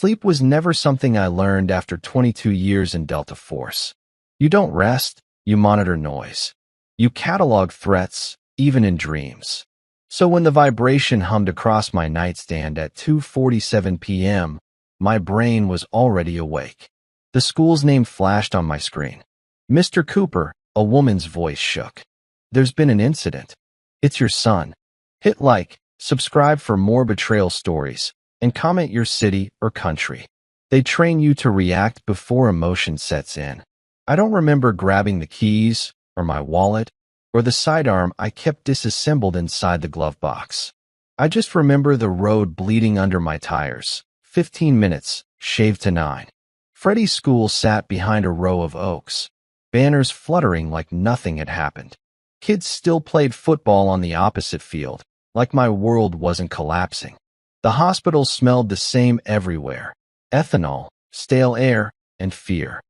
Sleep was never something I learned after 22 years in Delta Force. You don't rest, you monitor noise. You catalog threats, even in dreams. So when the vibration hummed across my nightstand at 2:47 p.m., my brain was already awake. The school's name flashed on my screen. Mr. Cooper, a woman's voice shook. There's been an incident. It's your son. Hit like, subscribe for more betrayal stories, and comment your city or country. They train you to react before emotion sets in. I don't remember grabbing the keys, or my wallet, or the sidearm I kept disassembled inside the glove box. I just remember the road bleeding under my tires. 15 minutes, shaved to 9. Freddie's school sat behind a row of oaks, banners fluttering like nothing had happened. Kids still played football on the opposite field, like my world wasn't collapsing. The hospital smelled the same everywhere: ethanol, stale air, and fear.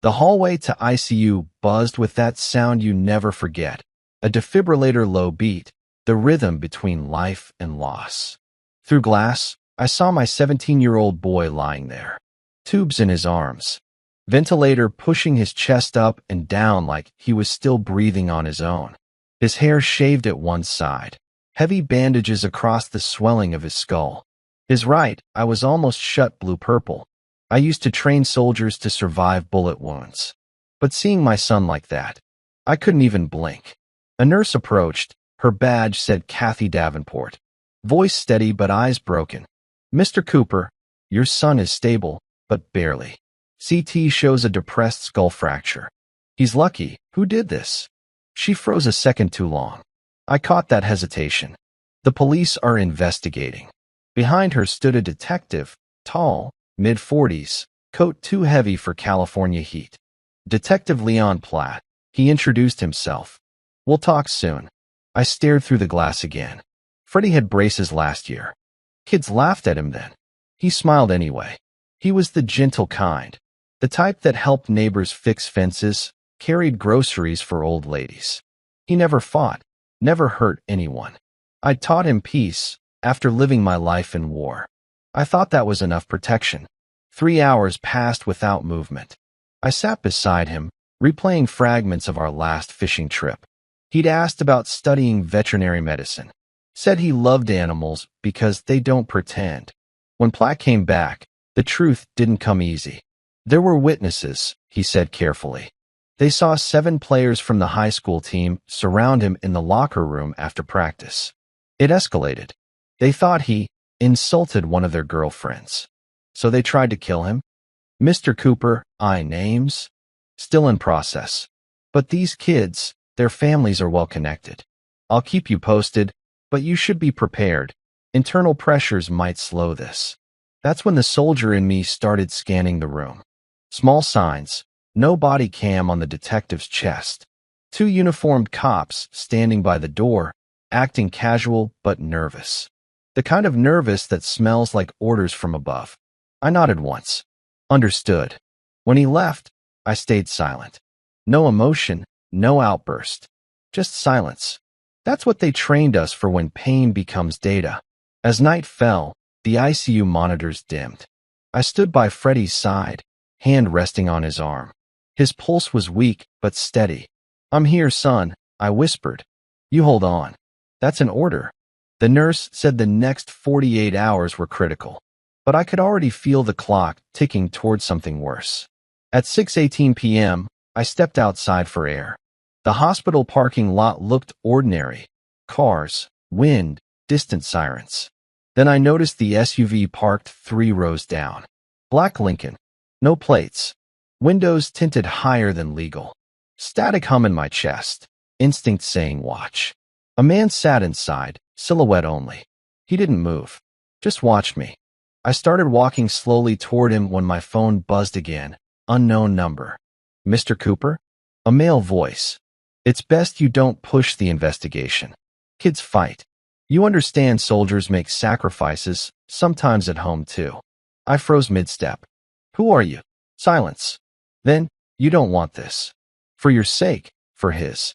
The hallway to ICU buzzed with that sound you never forget, a defibrillator low beat, the rhythm between life and loss. Through glass, I saw my 17-year-old boy lying there, tubes in his arms, ventilator pushing his chest up and down like he was still breathing on his own. His hair shaved at one side, heavy bandages across the swelling of his skull. His right eye was almost shut blue-purple. I used to train soldiers to survive bullet wounds. But seeing my son like that, I couldn't even blink. A nurse approached. Her badge said Kathy Davenport. Voice steady but eyes broken. Mr. Cooper, your son is stable, but barely. CT shows a depressed skull fracture. He's lucky. Who did this? She froze a second too long. I caught that hesitation. The police are investigating. Behind her stood a detective, tall, mid-40s, coat too heavy for California heat. Detective Leon Platt. He introduced himself. We'll talk soon. I stared through the glass again. Freddie had braces last year. Kids laughed at him then. He smiled anyway. He was the gentle kind, the type that helped neighbors fix fences, carried groceries for old ladies. He never fought, never hurt anyone. I taught him peace after living my life in war. I thought that was enough protection. 3 hours passed without movement. I sat beside him, replaying fragments of our last fishing trip. He'd asked about studying veterinary medicine. Said he loved animals because they don't pretend. When Platt came back, the truth didn't come easy. There were witnesses, he said carefully. They saw 7 players from the high school team surround him in the locker room after practice. It escalated. They thought he insulted one of their girlfriends. So they tried to kill him. Mr. Cooper, names? Still in process. But these kids, their families are well connected. I'll keep you posted, but you should be prepared. Internal pressures might slow this. That's when the soldier in me started scanning the room. Small signs. No body cam on the detective's chest. 2 uniformed cops standing by the door, acting casual but nervous. The kind of nervous that smells like orders from above. I nodded once. Understood. When he left, I stayed silent. No emotion, no outburst. Just silence. That's what they trained us for when pain becomes data. As night fell, the ICU monitors dimmed. I stood by Freddie's side, hand resting on his arm. His pulse was weak but steady. I'm here, son, I whispered. You hold on. That's an order. The nurse said the next 48 hours were critical. But I could already feel the clock ticking towards something worse. At 6:18 p.m., I stepped outside for air. The hospital parking lot looked ordinary. Cars, wind, distant sirens. Then I noticed the SUV parked 3 rows down. Black Lincoln. No plates. Windows tinted higher than legal. Static hum in my chest. Instinct saying watch. A man sat inside, silhouette only. He didn't move. Just watched me. I started walking slowly toward him when my phone buzzed again. Unknown number. Mr. Cooper? A male voice. It's best you don't push the investigation. Kids fight. You understand soldiers make sacrifices, sometimes at home too. I froze mid-step. Who are you? Silence. Then, you don't want this. For your sake, for his.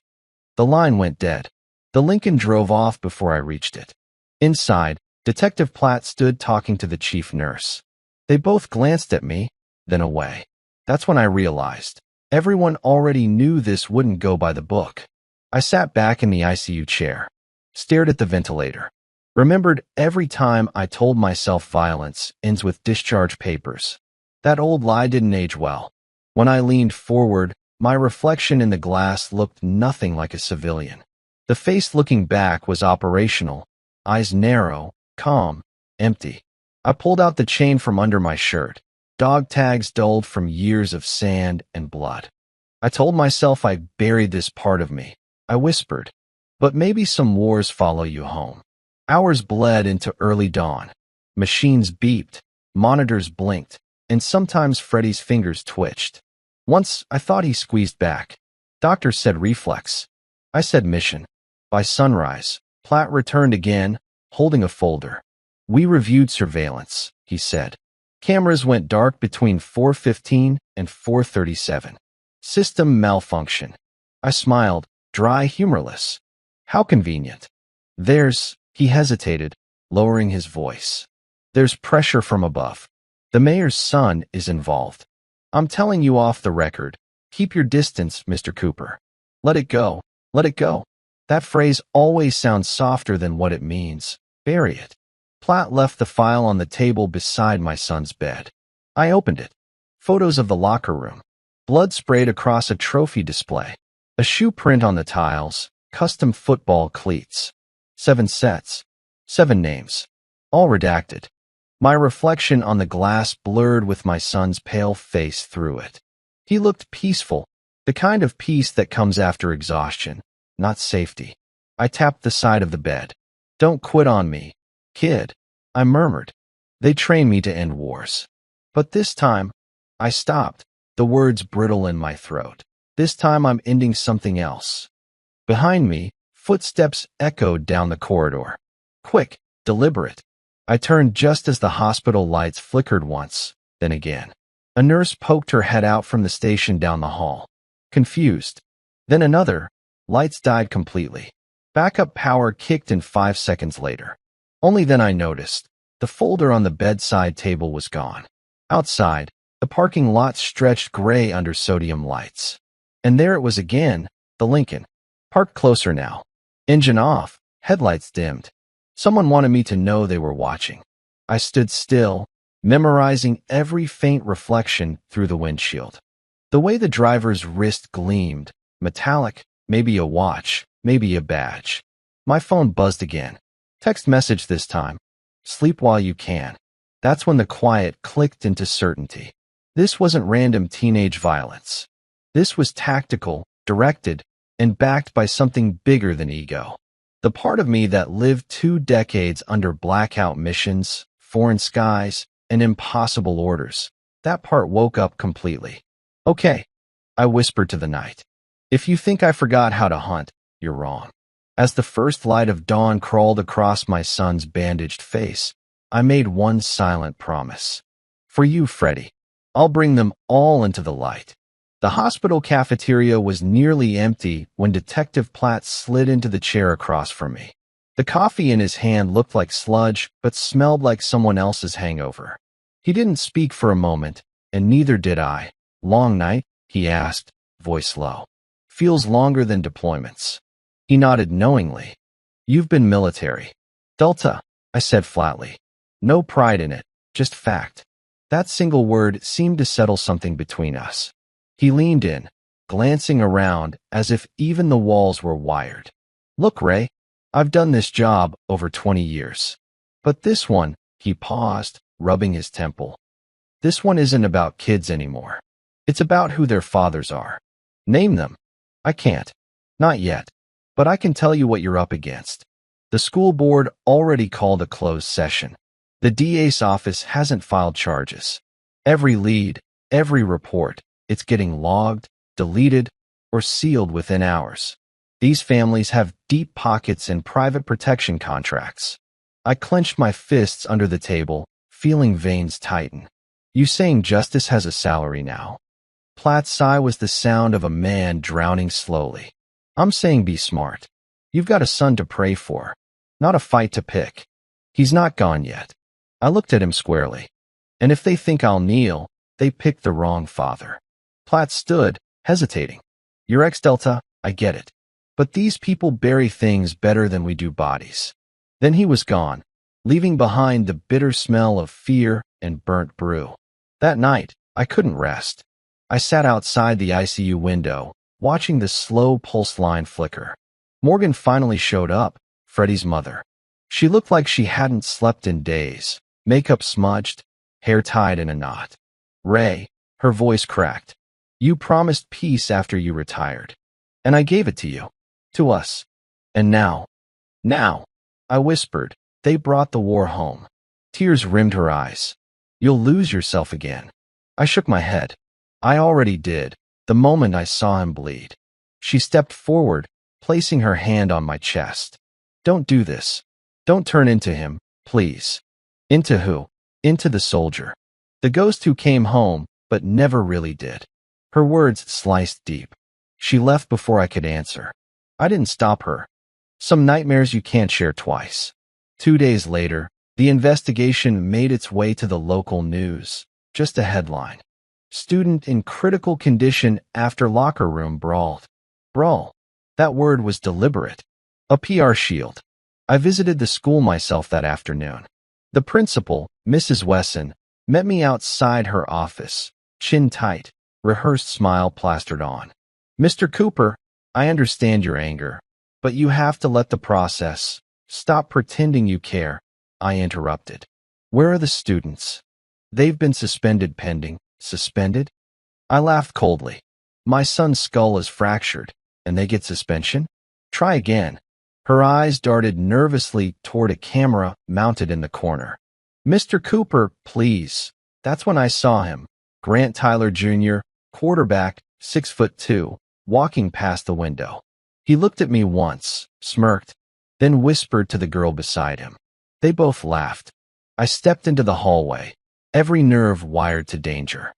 The line went dead. The Lincoln drove off before I reached it. Inside, Detective Platt stood talking to the chief nurse. They both glanced at me, then away. That's when I realized. Everyone already knew this wouldn't go by the book. I sat back in the ICU chair, stared at the ventilator, remembered every time I told myself violence ends with discharge papers. That old lie didn't age well. When I leaned forward, my reflection in the glass looked nothing like a civilian. The face looking back was operational, eyes narrow, calm, empty. I pulled out the chain from under my shirt, dog tags dulled from years of sand and blood. I told myself I buried this part of me. I whispered, but maybe some wars follow you home. Hours bled into early dawn. Machines beeped, monitors blinked, and sometimes Freddy's fingers twitched. Once, I thought he squeezed back. Doctor said reflex. I said mission. By sunrise, Platt returned again, holding a folder. We reviewed surveillance, he said. Cameras went dark between 4:15 and 4:37. System malfunction. I smiled, dry, humorless. How convenient. He hesitated, lowering his voice. There's pressure from above. The mayor's son is involved. I'm telling you off the record. Keep your distance, Mr. Cooper. Let it go. Let it go. That phrase always sounds softer than what it means. Bury it. Platt left the file on the table beside my son's bed. I opened it. Photos of the locker room. Blood sprayed across a trophy display. A shoe print on the tiles. Custom football cleats. 7 sets. 7 names. All redacted. My reflection on the glass blurred with my son's pale face through it. He looked peaceful, the kind of peace that comes after exhaustion, not safety. I tapped the side of the bed. Don't quit on me, kid, I murmured. They train me to end wars. But this time, I stopped, the words brittle in my throat. This time I'm ending something else. Behind me, footsteps echoed down the corridor. Quick, deliberate. I turned just as the hospital lights flickered once, then again. A nurse poked her head out from the station down the hall. Confused. Then another. Lights died completely. Backup power kicked in 5 seconds later. Only then I noticed. The folder on the bedside table was gone. Outside, the parking lot stretched gray under sodium lights. And there it was again, the Lincoln. Parked closer now. Engine off, headlights dimmed. Someone wanted me to know they were watching. I stood still, memorizing every faint reflection through the windshield. The way the driver's wrist gleamed, metallic, maybe a watch, maybe a badge. My phone buzzed again. Text message this time. Sleep while you can. That's when the quiet clicked into certainty. This wasn't random teenage violence. This was tactical, directed, and backed by something bigger than ego. The part of me that lived 2 decades under blackout missions, foreign skies, and impossible orders, that part woke up completely. Okay, I whispered to the night. If you think I forgot how to hunt, you're wrong. As the first light of dawn crawled across my son's bandaged face, I made one silent promise. For you, Freddy, I'll bring them all into the light. The hospital cafeteria was nearly empty when Detective Platt slid into the chair across from me. The coffee in his hand looked like sludge, but smelled like someone else's hangover. He didn't speak for a moment, and neither did I. Long night? He asked, voice low. Feels longer than deployments. He nodded knowingly. You've been military. Delta, I said flatly. No pride in it, just fact. That single word seemed to settle something between us. He leaned in, glancing around as if even the walls were wired. Look, Ray, I've done this job over 20 years. But this one, he paused, rubbing his temple. This one isn't about kids anymore. It's about who their fathers are. Name them. I can't. Not yet. But I can tell you what you're up against. The school board already called a closed session. The DA's office hasn't filed charges. Every lead, every report, it's getting logged, deleted, or sealed within hours. These families have deep pockets and private protection contracts. I clenched my fists under the table, feeling veins tighten. You saying justice has a salary now? Platt's sigh was the sound of a man drowning slowly. I'm saying be smart. You've got a son to pray for, not a fight to pick. He's not gone yet. I looked at him squarely. And if they think I'll kneel, they picked the wrong father. Platt stood, hesitating. Your ex-Delta, I get it. But these people bury things better than we do bodies. Then he was gone, leaving behind the bitter smell of fear and burnt brew. That night, I couldn't rest. I sat outside the ICU window, watching the slow pulse line flicker. Morgan finally showed up, Freddie's mother. She looked like she hadn't slept in days, makeup smudged, hair tied in a knot. Ray, her voice cracked. You promised peace after you retired. And I gave it to you. To us. And now. I whispered. They brought the war home. Tears rimmed her eyes. You'll lose yourself again. I shook my head. I already did, the moment I saw him bleed. She stepped forward, placing her hand on my chest. Don't do this. Don't turn into him, please. Into who? Into the soldier. The ghost who came home, but never really did. Her words sliced deep. She left before I could answer. I didn't stop her. Some nightmares you can't share twice. 2 days later, the investigation made its way to the local news. Just a headline. Student in critical condition after locker room brawled. Brawl. That word was deliberate. A PR shield. I visited the school myself that afternoon. The principal, Mrs. Wesson, met me outside her office, chin tight, rehearsed smile plastered on. Mr. Cooper, I understand your anger, but you have to let the process. Stop pretending you care, I interrupted. Where are the students? They've been suspended pending. Suspended? I laughed coldly. My son's skull is fractured, and they get suspension? Try again. Her eyes darted nervously toward a camera mounted in the corner. Mr. Cooper, please. That's when I saw him. Grant Tyler Jr., quarterback, 6'2", walking past the window. He looked at me once, smirked, then whispered to the girl beside him. They both laughed. I stepped into the hallway, every nerve wired to danger.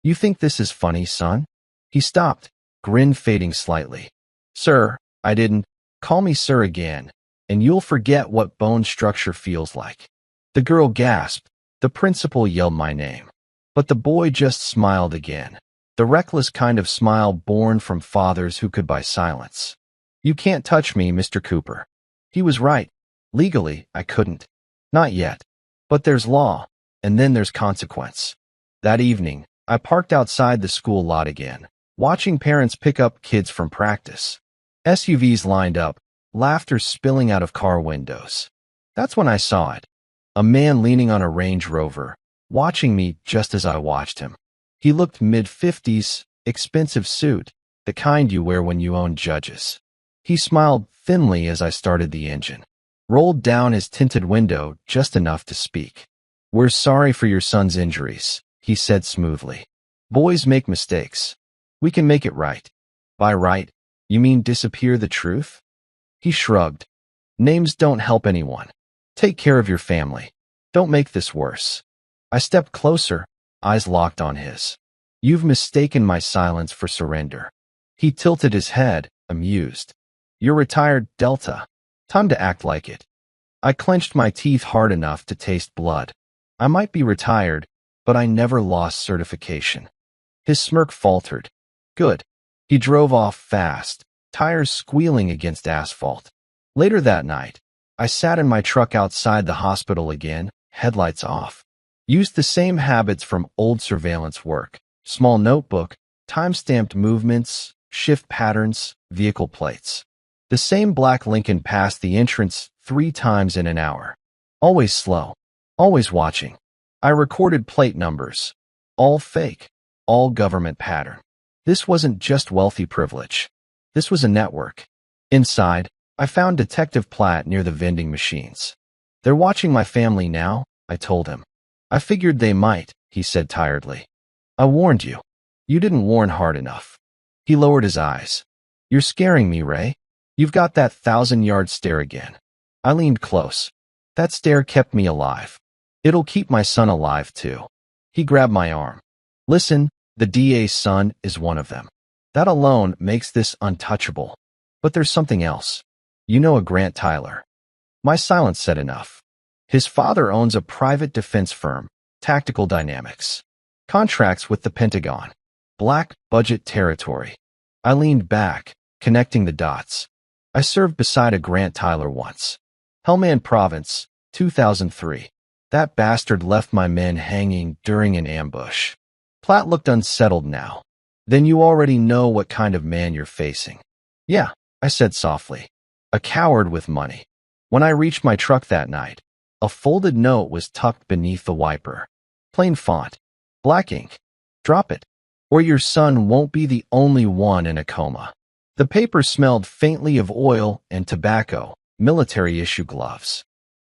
You think this is funny, son? He stopped, grin fading slightly. Sir, I didn't. Call me sir again, and you'll forget what bone structure feels like. The girl gasped. The principal yelled my name. But the boy just smiled again. The reckless kind of smile born from fathers who could buy silence. You can't touch me, Mr. Cooper. He was right. Legally, I couldn't. Not yet. But there's law, and then there's consequence. That evening, I parked outside the school lot again, watching parents pick up kids from practice. SUVs lined up, laughter spilling out of car windows. That's when I saw it. A man leaning on a Range Rover, watching me just as I watched him. He looked mid-50s, expensive suit, the kind you wear when you own judges. He smiled thinly as I started the engine, rolled down his tinted window just enough to speak. We're sorry for your son's injuries, he said smoothly. Boys make mistakes. We can make it right. By right, you mean disappear the truth? He shrugged. Names don't help anyone. Take care of your family. Don't make this worse. I stepped closer, eyes locked on his. You've mistaken my silence for surrender. He tilted his head, amused. You're retired, Delta. Time to act like it. I clenched my teeth hard enough to taste blood. I might be retired, but I never lost certification. His smirk faltered. Good. He drove off fast, tires squealing against asphalt. Later that night, I sat in my truck outside the hospital again, headlights off. Used the same habits from old surveillance work. Small notebook, time-stamped movements, shift patterns, vehicle plates. The same black Lincoln passed the entrance 3 times in an hour. Always slow. Always watching. I recorded plate numbers. All fake. All government pattern. This wasn't just wealthy privilege. This was a network. Inside, I found Detective Platt near the vending machines. They're watching my family now, I told him. I figured they might, he said tiredly. I warned you. You didn't warn hard enough. He lowered his eyes. You're scaring me, Ray. You've got that 1,000-yard stare again. I leaned close. That stare kept me alive. It'll keep my son alive, too. He grabbed my arm. Listen, the DA's son is one of them. That alone makes this untouchable. But there's something else. You know a Grant Tyler. My silence said enough. His father owns a private defense firm, Tactical dynamics. Contracts with the Pentagon. Black budget territory. I leaned back, connecting the dots. I served beside a Grant Tyler once. Helmand Province, 2003. That bastard left my men hanging during an ambush. Platt looked unsettled now. Then you already know what kind of man you're facing. Yeah, I said softly. A coward with money. When I reached my truck that night, a folded note was tucked beneath the wiper. Plain font. Black ink. Drop it, or your son won't be the only one in a coma. The paper smelled faintly of oil and tobacco, military-issue gloves.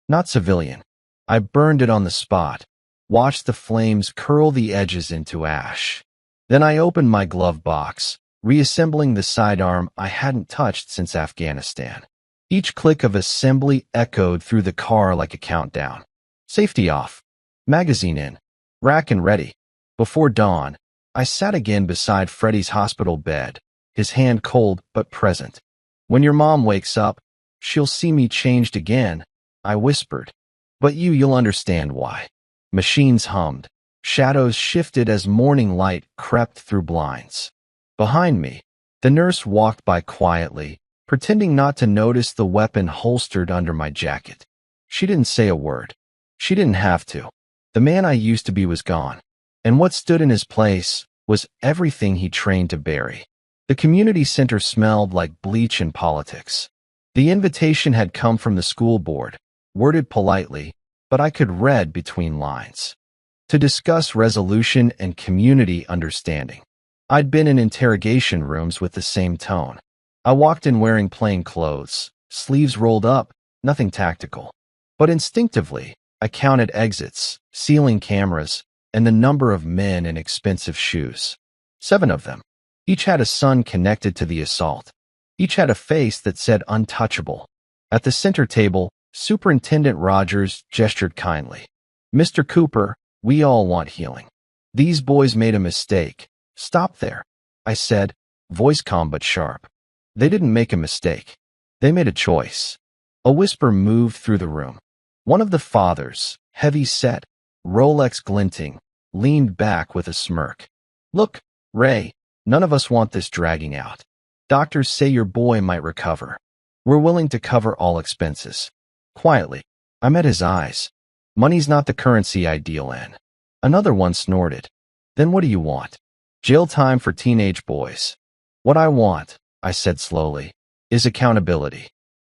Not civilian. I burned it on the spot, watched the flames curl the edges into ash. Then I opened my glove box, reassembling the sidearm I hadn't touched since Afghanistan. Each click of assembly echoed through the car like a countdown. Safety off. Magazine in. Rack and ready. Before dawn, I sat again beside Freddie's hospital bed, his hand cold but present. When your mom wakes up, she'll see me changed again, I whispered. But you'll understand why. Machines hummed. Shadows shifted as morning light crept through blinds. Behind me, the nurse walked by quietly, pretending not to notice the weapon holstered under my jacket. She didn't say a word. She didn't have to. The man I used to be was gone, and what stood in his place was everything he trained to bury. The community center smelled like bleach and politics. The invitation had come from the school board, worded politely, but I could read between lines. To discuss resolution and community understanding. I'd been in interrogation rooms with the same tone. I walked in wearing plain clothes, sleeves rolled up, nothing tactical. But instinctively, I counted exits, ceiling cameras, and the number of men in expensive shoes. 7 of them. Each had a son connected to the assault. Each had a face that said untouchable. At the center table, Superintendent Rogers gestured kindly. Mr. Cooper, we all want healing. These boys made a mistake. Stop there, I said, voice calm but sharp. They didn't make a mistake. They made a choice. A whisper moved through the room. One of the fathers, heavy-set, Rolex glinting, leaned back with a smirk. Look, Ray, none of us want this dragging out. Doctors say your boy might recover. We're willing to cover all expenses. Quietly, I met his eyes. Money's not the currency I deal in. Another one snorted. Then what do you want? Jail time for teenage boys. What I want, I said slowly, is accountability.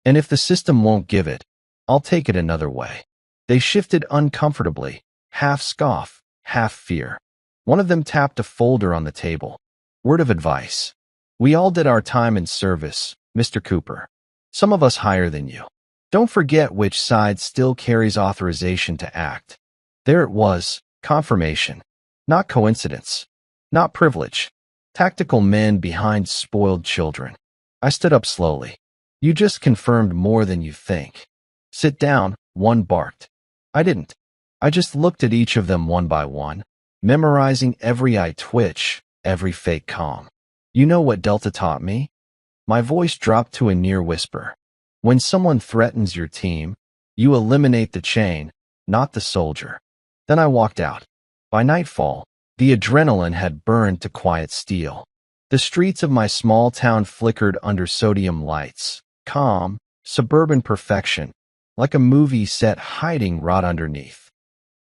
And if the system won't give it, I'll take it another way. They shifted uncomfortably, half scoff, half fear. One of them tapped a folder on the table. Word of advice. We all did our time in service, Mr. Cooper. Some of us higher than you. Don't forget which side still carries authorization to act. There it was, confirmation. Not coincidence. Not privilege. Tactical men behind spoiled children. I stood up slowly. You just confirmed more than you think. Sit down, one barked. I didn't. I just looked at each of them one by one, memorizing every eye twitch, every fake calm. You know what Delta taught me? My voice dropped to a near whisper. When someone threatens your team, you eliminate the chain, not the soldier. Then I walked out. By nightfall, the adrenaline had burned to quiet steel. The streets of my small town flickered under sodium lights, calm, suburban perfection, like a movie set hiding right underneath.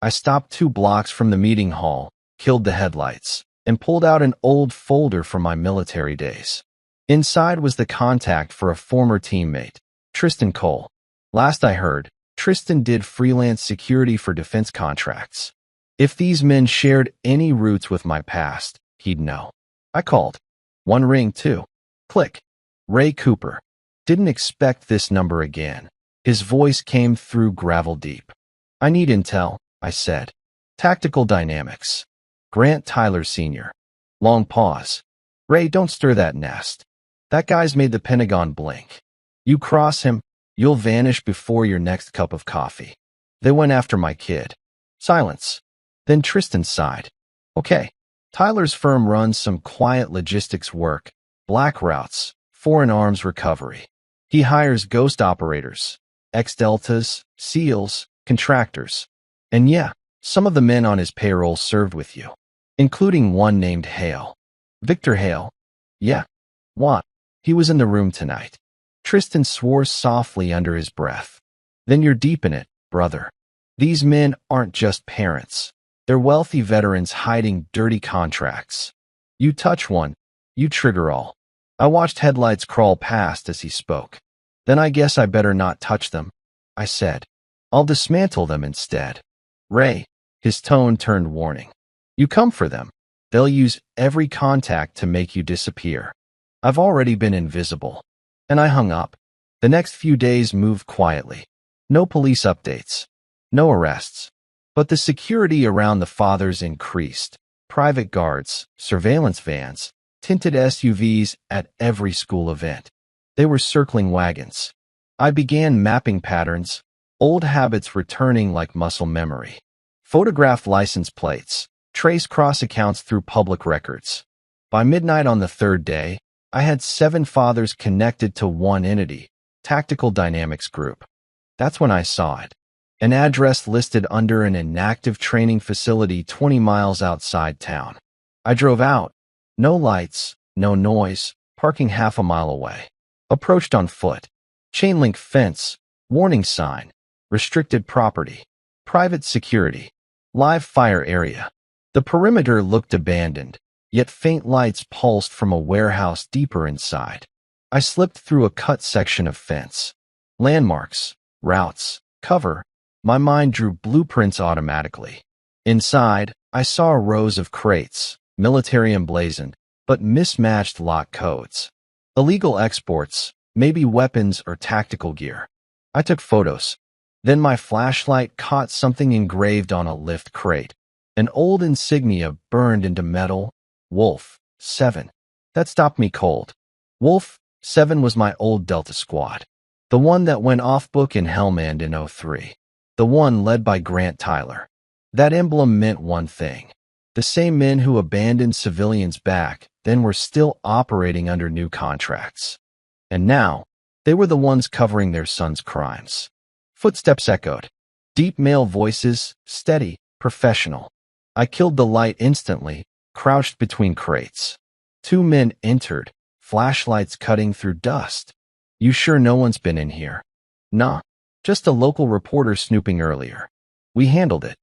I stopped 2 blocks from the meeting hall, killed the headlights, and pulled out an old folder from my military days. Inside was the contact for a former teammate, Tristan Cole. Last I heard, Tristan did freelance security for defense contracts. If these men shared any roots with my past, he'd know. I called. 1 ring, 2. Click. Ray Cooper. Didn't expect this number again. His voice came through gravel deep. I need intel, I said. Tactical dynamics. Grant Tyler Sr. Long pause. Ray, don't stir that nest. That guy's made the Pentagon blink. You cross him, you'll vanish before your next cup of coffee. They went after my kid. Silence. Then Tristan sighed. Okay. Tyler's firm runs some quiet logistics work, black routes, foreign arms recovery. He hires ghost operators, ex-Deltas, SEALs, contractors. And yeah, Some of the men on his payroll served with you, including one named Hale. Victor Hale? Yeah. What? He was in the room tonight. Tristan swore softly under his breath. Then you're deep in it, brother. These men aren't just parents. They're wealthy veterans hiding dirty contracts. You touch one, you trigger all. I watched headlights crawl past as he spoke. Then I guess I better not touch them, I said. I'll dismantle them instead. Ray, his tone turned warning. You come for them. They'll use every contact to make you disappear. I've already been invisible. And I hung up. The next few days moved quietly. No police updates. No arrests. But the security around the fathers increased. Private guards, surveillance vans, tinted SUVs at every school event. They were circling wagons. I began mapping patterns, old habits returning like muscle memory. Photograph license plates, trace cross accounts through public records. By midnight on the third day, I had 7 fathers connected to one entity, Tactical Dynamics Group. That's when I saw it. An address listed under an inactive training facility 20 miles outside town. I drove out. No lights, no noise, parking half a mile away. Approached on foot. Chain link fence, warning sign, restricted property, private security, live fire area. The perimeter looked abandoned, yet faint lights pulsed from a warehouse deeper inside. I slipped through a cut section of fence. Landmarks, routes, cover. My mind drew blueprints automatically. Inside, I saw rows of crates, military emblazoned, but mismatched lock codes. Illegal exports, maybe weapons or tactical gear. I took photos. Then my flashlight caught something engraved on a lift crate. An old insignia burned into metal. Wolf, 7. That stopped me cold. Wolf, 7 was my old Delta squad. The one that went off-book in Helmand in '03. The one led by Grant Tyler. That emblem meant one thing. The same men who abandoned civilians back then were still operating under new contracts. And now, they were the ones covering their sons' crimes. Footsteps echoed. Deep male voices, steady, professional. I killed the light instantly, crouched between crates. 2 men entered, flashlights cutting through dust. You sure no one's been in here? Nah, just a local reporter snooping earlier. We handled it.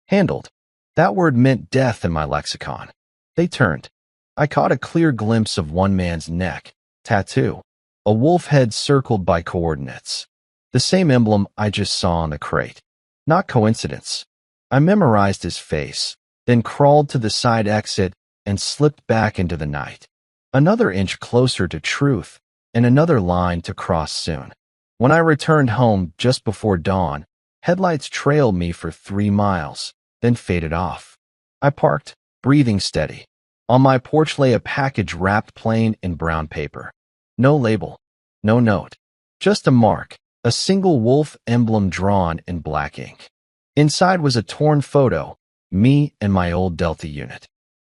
Handled. That word meant death in my lexicon. They turned. I caught a clear glimpse of one man's neck, tattoo. A wolf head circled by coordinates. The same emblem I just saw on the crate. Not coincidence. I memorized his face, then crawled to the side exit and slipped back into the night. Another inch closer to truth, and another line to cross soon. When I returned home just before dawn, headlights trailed me for 3 miles, then faded off. I parked, breathing steady. On my porch lay a package wrapped plain in brown paper. No label, no note, just a mark, a single wolf emblem drawn in black ink. Inside was a torn photo, me and my old Delta unit.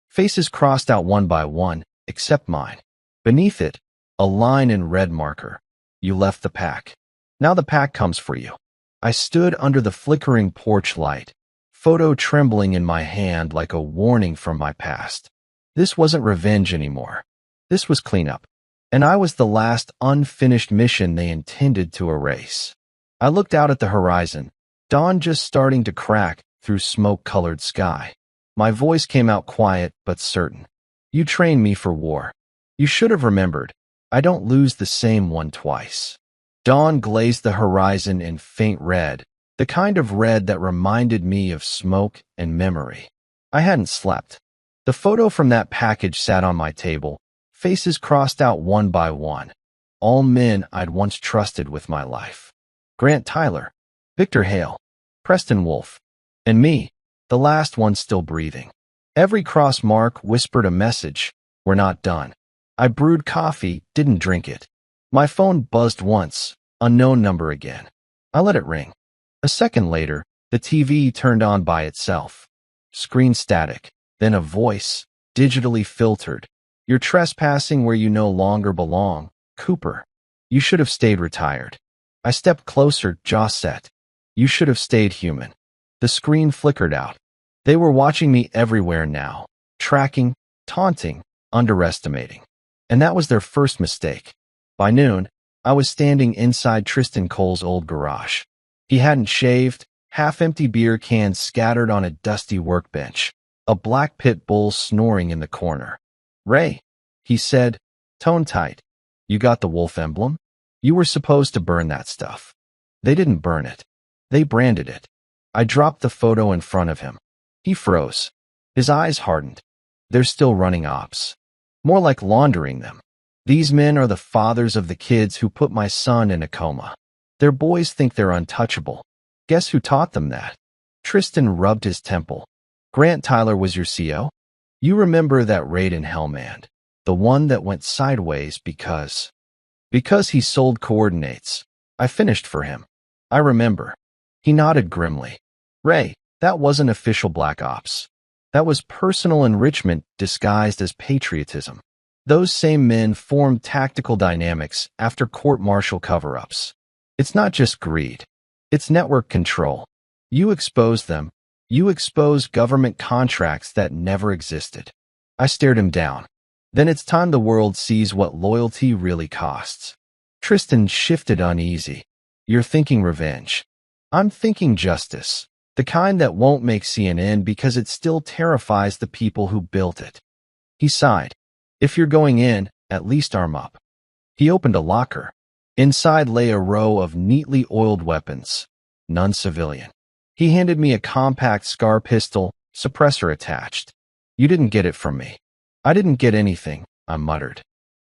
Faces crossed out one by one, except mine. Beneath it, a line in red marker. You left the pack. Now the pack comes for you. I stood under the flickering porch light, photo trembling in my hand like a warning from my past. This wasn't revenge anymore. This was cleanup. And I was the last unfinished mission they intended to erase. I looked out at the horizon, dawn just starting to crack through smoke-colored sky. My voice came out quiet but certain. You trained me for war. You should have remembered. I don't lose the same one twice. Dawn glazed the horizon in faint red, the kind of red that reminded me of smoke and memory. I hadn't slept. The photo from that package sat on my table, faces crossed out one by one. All men I'd once trusted with my life. Grant Tyler, Victor Hale, Preston Wolfe, and me, the last one still breathing. Every cross mark whispered a message. We're not done. I brewed coffee, didn't drink it. My phone buzzed once, unknown number again. I let it ring. A second later, the TV turned on by itself. Screen static, then a voice, digitally filtered. You're trespassing where you no longer belong, Cooper. You should have stayed retired. I stepped closer, jaw set. You should have stayed human. The screen flickered out. They were watching me everywhere now, tracking, taunting, underestimating. And that was their first mistake. By noon, I was standing inside Tristan Cole's old garage. He hadn't shaved, half-empty beer cans scattered on a dusty workbench, a black pit bull snoring in the corner. "Ray," he said, tone tight, "you got the wolf emblem? You were supposed to burn that stuff." "They didn't burn it. They branded it." I dropped the photo in front of him. He froze. His eyes hardened. "They're still running ops. More like laundering them. These men are the fathers of the kids who put my son in a coma. Their boys think they're untouchable. Guess who taught them that?" Tristan rubbed his temple. "Grant Tyler was your CO? You remember that raid in Hellman, the one that went sideways because he sold coordinates. I finished for him." "I remember." He nodded grimly. "Ray, that wasn't official Black Ops. That was personal enrichment disguised as patriotism. Those same men formed Tactical Dynamics after court-martial cover-ups. It's not just greed. It's network control. You expose them. You expose government contracts that never existed." I stared him down. "Then it's time the world sees what loyalty really costs." Tristan shifted uneasy. "You're thinking revenge." "I'm thinking justice. The kind that won't make CNN because it still terrifies the people who built it." He sighed. "If you're going in, at least arm up." He opened a locker. Inside lay a row of neatly oiled weapons, none civilian. He handed me a compact SCAR pistol, suppressor attached. "You didn't get it from me." "I didn't get anything," I muttered.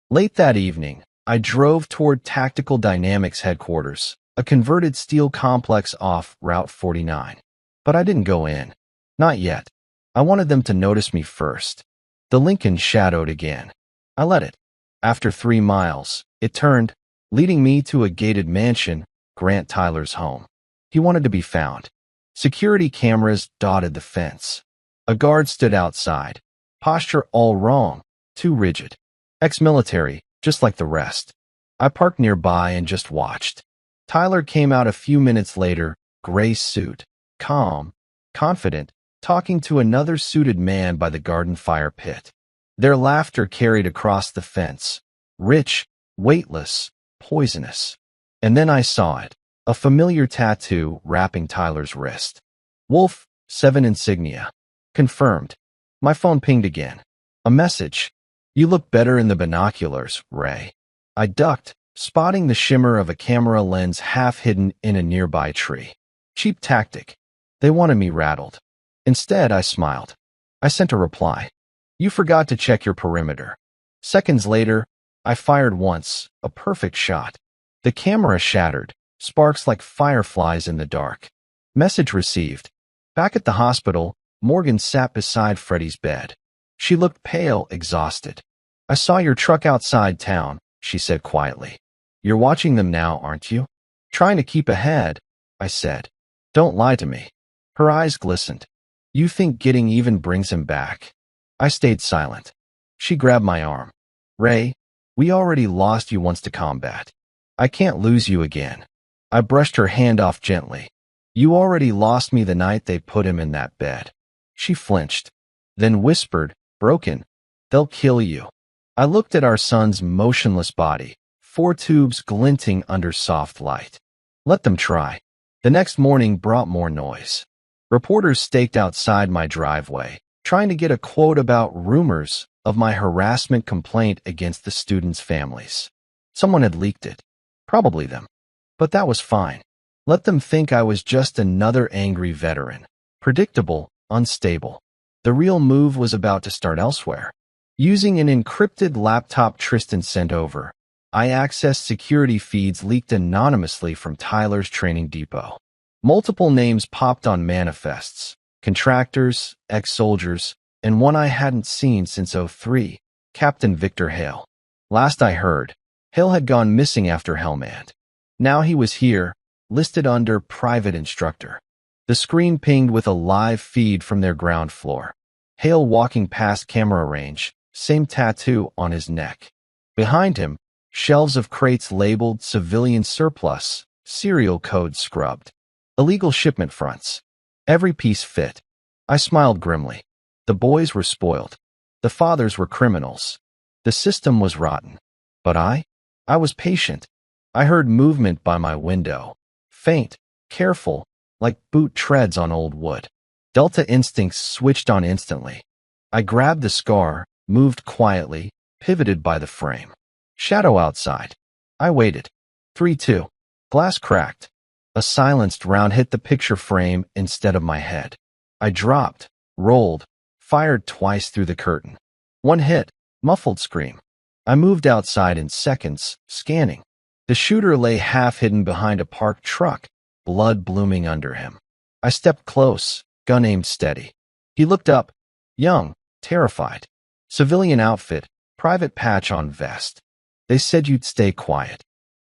Late that evening, I drove toward Tactical Dynamics headquarters, a converted steel complex off Route 49. But I didn't go in. Not yet. I wanted them to notice me first. The Lincoln shadowed again. I let it. After 3 miles, it turned, leading me to a gated mansion, Grant Tyler's home. He wanted to be found. Security cameras dotted the fence. A guard stood outside. Posture all wrong, too rigid. Ex-military, just like the rest. I parked nearby and just watched. Tyler came out a few minutes later, gray suit, calm, confident, talking to another suited man by the garden fire pit. Their laughter carried across the fence, rich, weightless, poisonous. And then I saw it, a familiar tattoo wrapping Tyler's wrist. Wolf, 7 insignia. Confirmed. My phone pinged again. A message. "You look better in the binoculars, Ray." I ducked, spotting the shimmer of a camera lens half hidden in a nearby tree. Cheap tactic. They wanted me rattled. Instead, I smiled. I sent a reply. "You forgot to check your perimeter." Seconds later, I fired once, a perfect shot. The camera shattered, sparks like fireflies in the dark. Message received. Back at the hospital, Morgan sat beside Freddie's bed. She looked pale, exhausted. "I saw your truck outside town," she said quietly. "You're watching them now, aren't you?" "Trying to keep ahead," I said. "Don't lie to me." Her eyes glistened. "You think getting even brings him back?" I stayed silent. She grabbed my arm. "Ray, we already lost you once to combat. I can't lose you again." I brushed her hand off gently. "You already lost me the night they put him in that bed." She flinched, then whispered, broken, "They'll kill you." I looked at our son's motionless body, 4 tubes glinting under soft light. Let them try. The next morning brought more noise. Reporters staked outside my driveway, trying to get a quote about rumors of my harassment complaint against the students' families. Someone had leaked it. Probably them. But that was fine. Let them think I was just another angry veteran. Predictable, unstable. The real move was about to start elsewhere. Using an encrypted laptop Tristan sent over, I accessed security feeds leaked anonymously from Tyler's training depot. Multiple names popped on manifests, contractors, ex-soldiers, and one I hadn't seen since '03, Captain Victor Hale. Last I heard, Hale had gone missing after Hellman. Now he was here, listed under private instructor. The screen pinged with a live feed from their ground floor. Hale walking past camera range, same tattoo on his neck. Behind him, shelves of crates labeled civilian surplus, serial code scrubbed. Illegal shipment fronts. Every piece fit. I smiled grimly. The boys were spoiled. The fathers were criminals. The system was rotten. But I was patient. I heard movement by my window. Faint, careful, like boot treads on old wood. Delta instincts switched on instantly. I grabbed the scar, moved quietly, pivoted by the frame. Shadow outside. I waited. 3-2. Glass cracked. A silenced round hit the picture frame instead of my head. I dropped, rolled, fired twice through the curtain. One hit, muffled scream. I moved outside in seconds, scanning. The shooter lay half-hidden behind a parked truck, blood blooming under him. I stepped close, gun aimed steady. He looked up, young, terrified. Civilian outfit, private patch on vest. They said you'd stay quiet.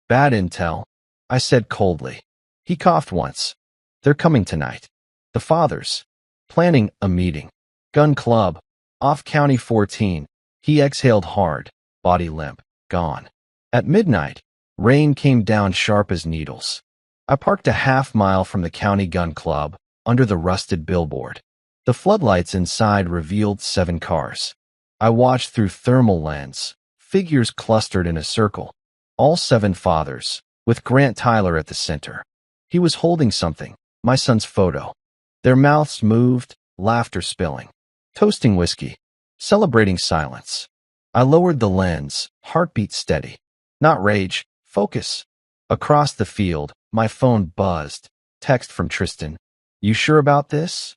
Bad intel, I said coldly. He coughed once. They're coming tonight. The fathers. Planning a meeting. Gun club. Off County 14. He exhaled hard, body limp, gone. At midnight, rain came down sharp as needles. I parked a half-mile from the county gun club, under the rusted billboard. The floodlights inside revealed 7 cars. I watched through thermal lens, figures clustered in a circle. All 7 fathers, with Grant Tyler at the center. He was holding something, my son's photo. Their mouths moved, laughter spilling. Toasting whiskey. Celebrating silence. I lowered the lens, heartbeat steady. Not rage, focus. Across the field, my phone buzzed. Text from Tristan. You sure about this?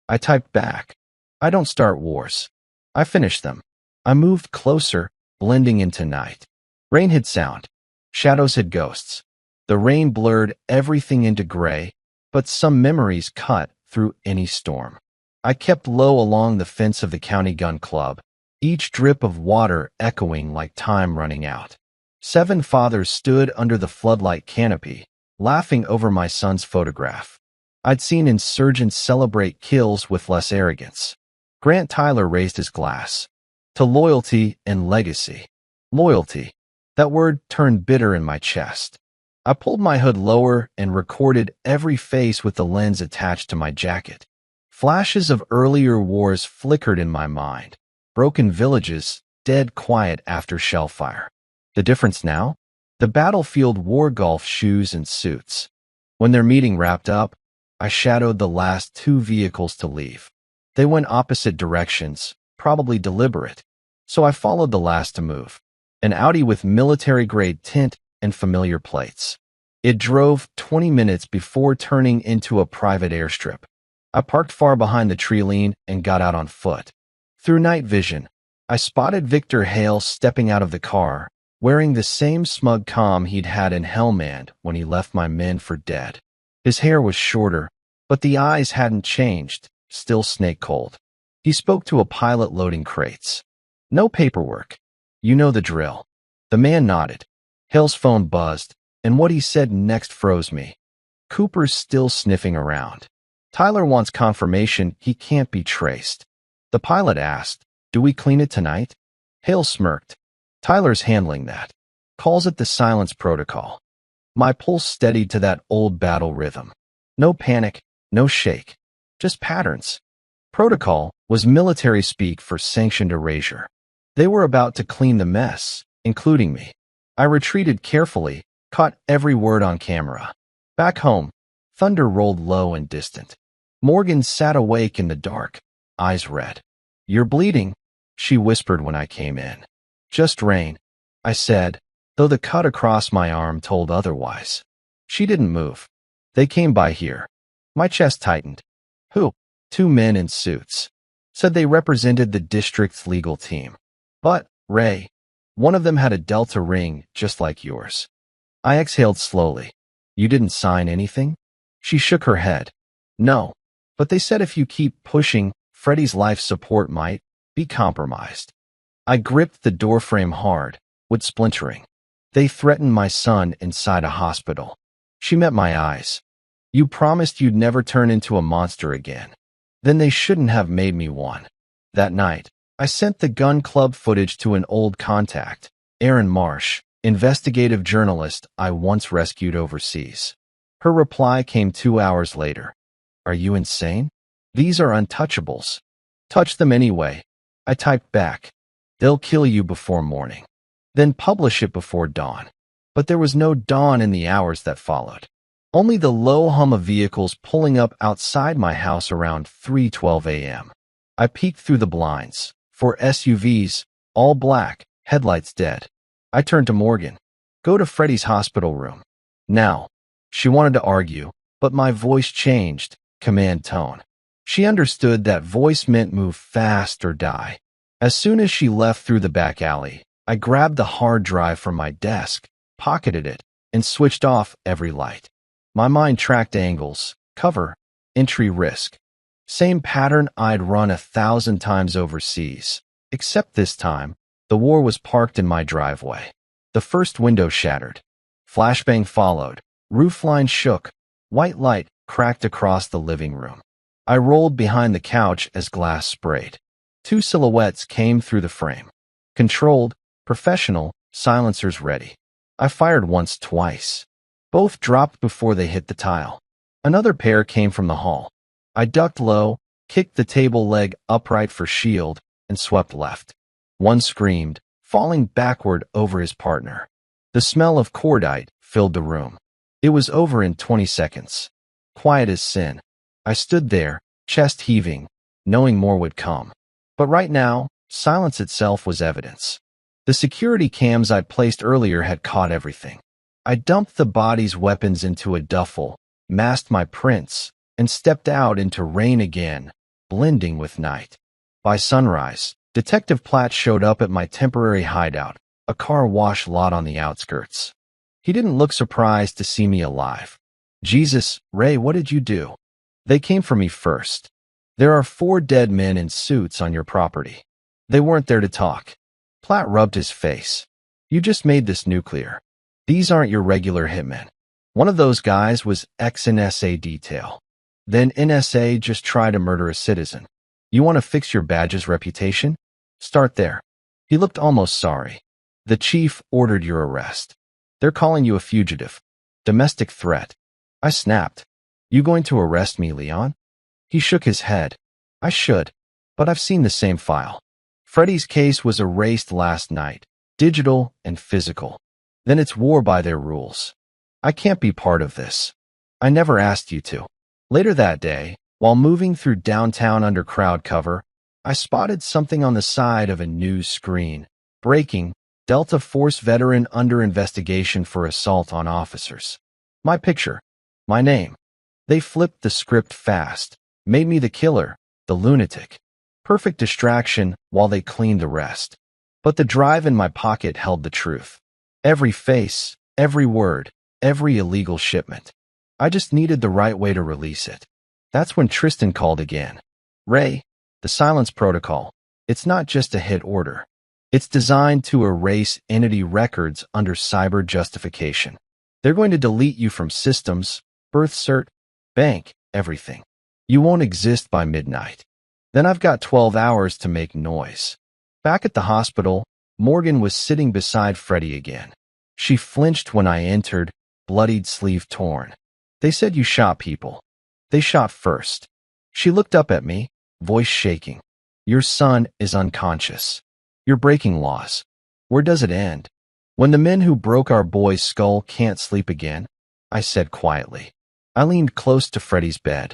I typed back. I don't start wars. I finish them. I moved closer, blending into night. Rain hid sound. Shadows hid ghosts. The rain blurred everything into gray, but some memories cut through any storm. I kept low along the fence of the county gun club, each drip of water echoing like time running out. 7 fathers stood under the floodlight canopy, laughing over my son's photograph. I'd seen insurgents celebrate kills with less arrogance. Grant Tyler raised his glass. To loyalty and legacy. Loyalty. That word turned bitter in my chest. I pulled my hood lower and recorded every face with the lens attached to my jacket. Flashes of earlier wars flickered in my mind. Broken villages, dead quiet after shell fire. The difference now? The battlefield wore golf shoes and suits. When their meeting wrapped up, I shadowed the last 2 vehicles to leave. They went opposite directions, probably deliberate. So I followed the last to move. An Audi with military-grade tint and familiar plates. It drove 20 minutes before turning into a private airstrip. I parked far behind the tree line and got out on foot. Through night vision, I spotted Victor Hale stepping out of the car, wearing the same smug calm he'd had in Hellman when he left my men for dead. His hair was shorter, but the eyes hadn't changed, still snake cold. He spoke to a pilot loading crates. No paperwork. You know the drill. The man nodded. Hale's phone buzzed, and what he said next froze me. Cooper's still sniffing around. Tyler wants confirmation he can't be traced. The pilot asked, do we clean it tonight? Hale smirked. Tyler's handling that. Calls it the silence protocol. My pulse steadied to that old battle rhythm. No panic, no shake. Just patterns. Protocol was military speak for sanctioned erasure. They were about to clean the mess, including me. I retreated carefully, caught every word on camera. Back home, thunder rolled low and distant. Morgan sat awake in the dark, eyes red. You're bleeding, she whispered when I came in. Just rain, I said, though the cut across my arm told otherwise. She didn't move. They came by here. My chest tightened. Who? 2 men in suits. Said they represented the district's legal team. But, Ray, one of them had a Delta ring just like yours. I exhaled slowly. You didn't sign anything? She shook her head. No, but they said if you keep pushing, Freddie's life support might be compromised. I gripped the doorframe hard, wood splintering. They threatened my son inside a hospital. She met my eyes. You promised you'd never turn into a monster again. Then they shouldn't have made me one. That night, I sent the gun club footage to an old contact, Aaron Marsh, investigative journalist I once rescued overseas. Her reply came 2 hours later. Are you insane? These are untouchables. Touch them anyway. I typed back. They'll kill you before morning. Then publish it before dawn. But there was no dawn in the hours that followed. Only the low hum of vehicles pulling up outside my house around 3:12 a.m. I peeked through the blinds. 4 SUVs, all black, headlights dead. I turned to Morgan. Go to Freddie's hospital room. Now. She wanted to argue, but my voice changed, command tone. She understood that voice meant move fast or die. As soon as she left through the back alley, I grabbed the hard drive from my desk, pocketed it, and switched off every light. My mind tracked angles, cover, entry risk. Same pattern I'd run 1,000 times overseas. Except this time, the war was parked in my driveway. The first window shattered. Flashbang followed. Roofline shook. White light cracked across the living room. I rolled behind the couch as glass sprayed. 2 silhouettes came through the frame. Controlled, professional, silencers ready. I fired once, twice. Both dropped before they hit the tile. Another pair came from the hall. I ducked low, kicked the table leg upright for shield, and swept left. One screamed, falling backward over his partner. The smell of cordite filled the room. It was over in 20 seconds. Quiet as sin. I stood there, chest heaving, knowing more would come. But right now, silence itself was evidence. The security cams I'd placed earlier had caught everything. I dumped the body's weapons into a duffel, masked my prints, and stepped out into rain again, blending with night. By sunrise, Detective Platt showed up at my temporary hideout, a car wash lot on the outskirts. He didn't look surprised to see me alive. Jesus, Ray, what did you do? They came for me first. There are 4 dead men in suits on your property. They weren't there to talk. Platt rubbed his face. You just made this nuclear. These aren't your regular hitmen. One of those guys was ex-NSA detail. Then NSA just tried to murder a citizen. You want to fix your badge's reputation? Start there. He looked almost sorry. The chief ordered your arrest. They're calling you a fugitive. Domestic threat. I snapped. You going to arrest me, Leon? He shook his head. I should, but I've seen the same file. Freddie's case was erased last night, digital and physical. Then it's war by their rules. I can't be part of this. I never asked you to. Later that day, while moving through downtown under crowd cover, I spotted something on the side of a news screen. Breaking, Delta Force veteran under investigation for assault on officers. My picture. My name. They flipped the script fast, made me the killer, the lunatic. Perfect distraction while they cleaned the rest. But the drive in my pocket held the truth. Every face, every word, every illegal shipment. I just needed the right way to release it. That's when Tristan called again. Ray, the silence protocol. It's not just a hit order. It's designed to erase entity records under cyber justification. They're going to delete you from systems, birth cert, bank, everything. You won't exist by midnight. Then I've got 12 hours to make noise. Back at the hospital, Morgan was sitting beside Freddie again. She flinched when I entered, bloodied sleeve torn. They said you shot people. They shot first. She looked up at me, voice shaking. Your son is unconscious. You're breaking laws. Where does it end? When the men who broke our boy's skull can't sleep again, I said quietly. I leaned close to Freddie's bed.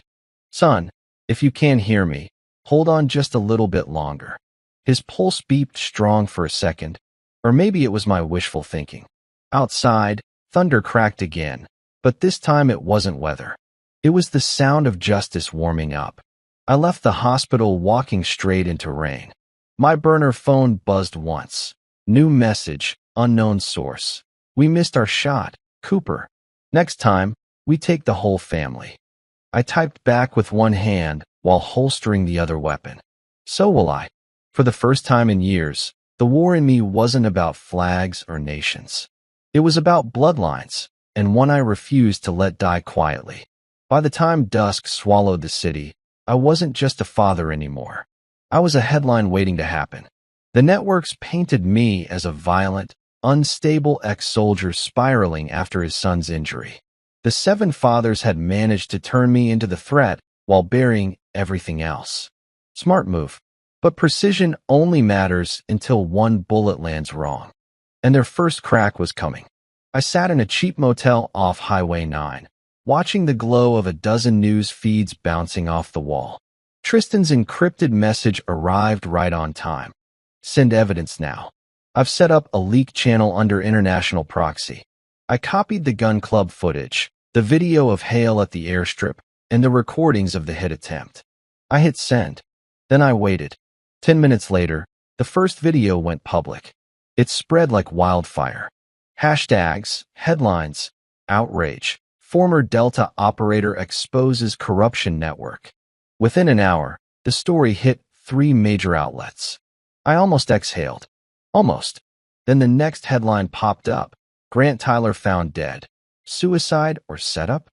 Son, if you can't hear me, hold on just a little bit longer. His pulse beeped strong for a second, or maybe it was my wishful thinking. Outside, thunder cracked again, but this time it wasn't weather. It was the sound of justice warming up. I left the hospital walking straight into rain. My burner phone buzzed once. New message, unknown source. We missed our shot, Cooper. Next time, we take the whole family. I typed back with one hand while holstering the other weapon. So will I. For the first time in years, the war in me wasn't about flags or nations. It was about bloodlines, and one I refused to let die quietly. By the time dusk swallowed the city, I wasn't just a father anymore. I was a headline waiting to happen. The networks painted me as a violent, unstable ex-soldier spiraling after his son's injury. The 7 fathers had managed to turn me into the threat while burying everything else. Smart move. But precision only matters until one bullet lands wrong. And their first crack was coming. I sat in a cheap motel off Highway 9, watching the glow of a dozen news feeds bouncing off the wall. Tristan's encrypted message arrived right on time. Send evidence now. I've set up a leak channel under international proxy. I copied the gun club footage, the video of Hale at the airstrip, and the recordings of the hit attempt. I hit send. Then I waited. 10 minutes later, the first video went public. It spread like wildfire. Hashtags, headlines, outrage. Former Delta operator exposes corruption network. Within an hour, the story hit 3 major outlets. I almost exhaled. Almost. Then the next headline popped up. Grant Tyler found dead. Suicide or setup?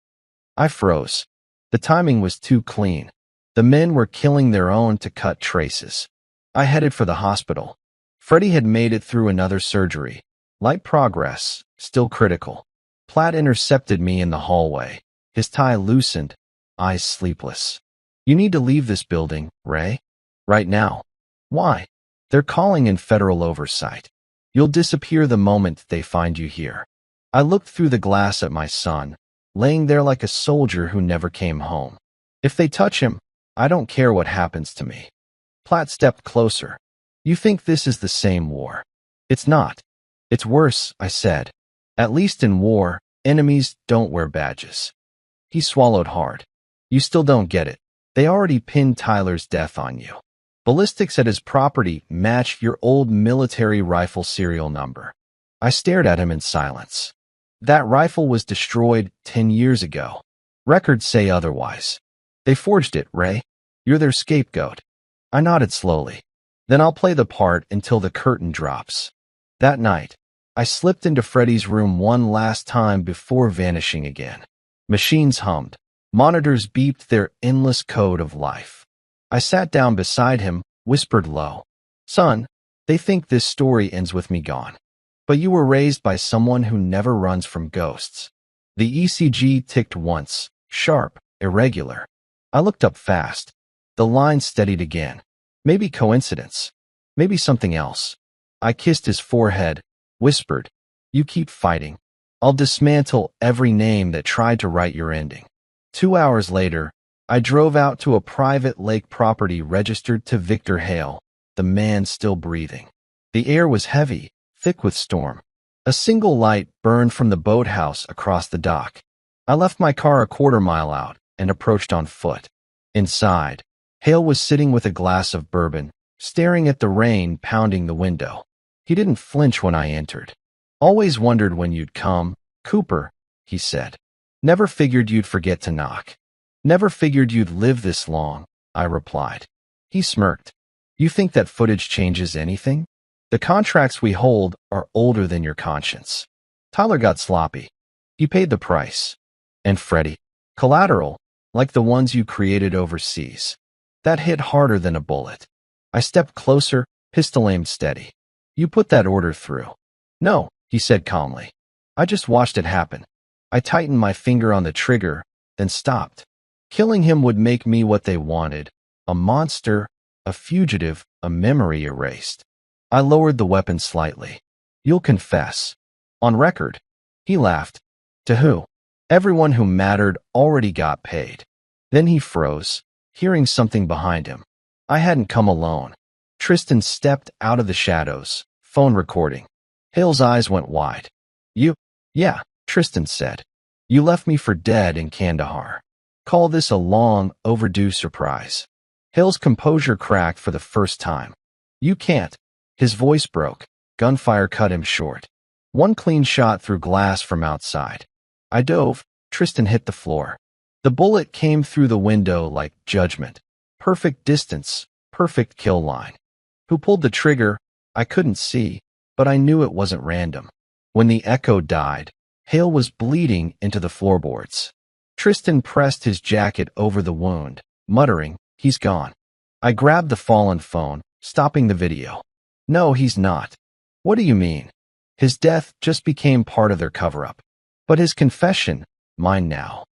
I froze. The timing was too clean. The men were killing their own to cut traces. I headed for the hospital. Freddie had made it through another surgery. Light progress, still critical. Platt intercepted me in the hallway. His tie loosened, eyes sleepless. You need to leave this building, Ray. Right now. Why? They're calling in federal oversight. You'll disappear the moment they find you here. I looked through the glass at my son, laying there like a soldier who never came home. If they touch him, I don't care what happens to me. Platt stepped closer. You think this is the same war? It's not. It's worse, I said. At least in war, enemies don't wear badges. He swallowed hard. You still don't get it. They already pinned Tyler's death on you. Ballistics at his property match your old military rifle serial number. I stared at him in silence. That rifle was destroyed 10 years ago. Records say otherwise. They forged it, Ray. You're their scapegoat. I nodded slowly. Then I'll play the part until the curtain drops. That night, I slipped into Freddie's room one last time before vanishing again. Machines hummed. Monitors beeped their endless code of life. I sat down beside him, whispered low. Son, they think this story ends with me gone. But you were raised by someone who never runs from ghosts. The ECG ticked once, sharp, irregular. I looked up fast. The line steadied again. Maybe coincidence. Maybe something else. I kissed his forehead, whispered, You keep fighting. I'll dismantle every name that tried to write your ending. 2 hours later, I drove out to a private lake property registered to Victor Hale, the man still breathing. The air was heavy, thick with storm. A single light burned from the boathouse across the dock. I left my car a quarter-mile out and approached on foot. Inside, Hale was sitting with a glass of bourbon, staring at the rain pounding the window. He didn't flinch when I entered. Always wondered when you'd come, Cooper, he said. Never figured you'd forget to knock. Never figured you'd live this long, I replied. He smirked. You think that footage changes anything? The contracts we hold are older than your conscience. Tyler got sloppy. He paid the price. And Freddie, collateral, like the ones you created overseas. That hit harder than a bullet. I stepped closer, pistol aimed steady. You put that order through. No, he said calmly. I just watched it happen. I tightened my finger on the trigger, then stopped. Killing him would make me what they wanted. A monster, a fugitive, a memory erased. I lowered the weapon slightly. You'll confess. On record. He laughed. To who? Everyone who mattered already got paid. Then he froze, hearing something behind him. I hadn't come alone. Tristan stepped out of the shadows, phone recording. Hale's eyes went wide. You? Yeah, Tristan said. You left me for dead in Kandahar. Call this a long, overdue surprise. Hale's composure cracked for the first time. You can't. His voice broke. Gunfire cut him short. One clean shot through glass from outside. I dove. Tristan hit the floor. The bullet came through the window like judgment. Perfect distance, perfect kill line. Who pulled the trigger? I couldn't see, but I knew it wasn't random. When the echo died, Hale was bleeding into the floorboards. Tristan pressed his jacket over the wound, muttering, He's gone. I grabbed the fallen phone, stopping the video. No, he's not. What do you mean? His death just became part of their cover-up. But his confession, mine now.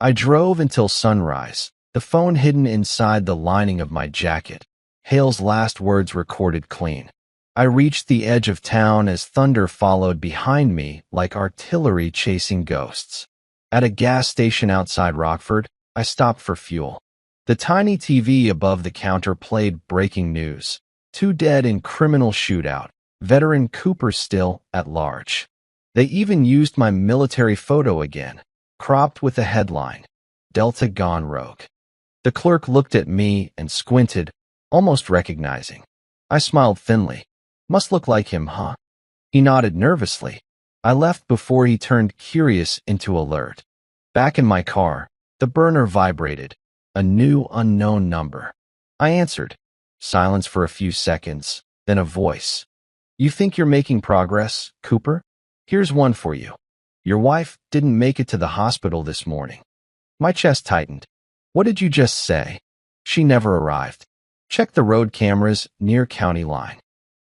I drove until sunrise, the phone hidden inside the lining of my jacket. Hale's last words recorded clean. I reached the edge of town as thunder followed behind me like artillery chasing ghosts. At a gas station outside Rockford, I stopped for fuel. The tiny TV above the counter played breaking news. 2 dead in criminal shootout. Veteran Cooper still at large. They even used my military photo again, cropped with the headline, Delta Gone Rogue. The clerk looked at me and squinted, almost recognizing. I smiled thinly. Must look like him, huh? He nodded nervously. I left before he turned curious into alert. Back in my car, the burner vibrated. A new unknown number. I answered. Silence for a few seconds, then a voice. You think you're making progress, Cooper? Here's one for you. Your wife didn't make it to the hospital this morning. My chest tightened. What did you just say? She never arrived. Check the road cameras near county line.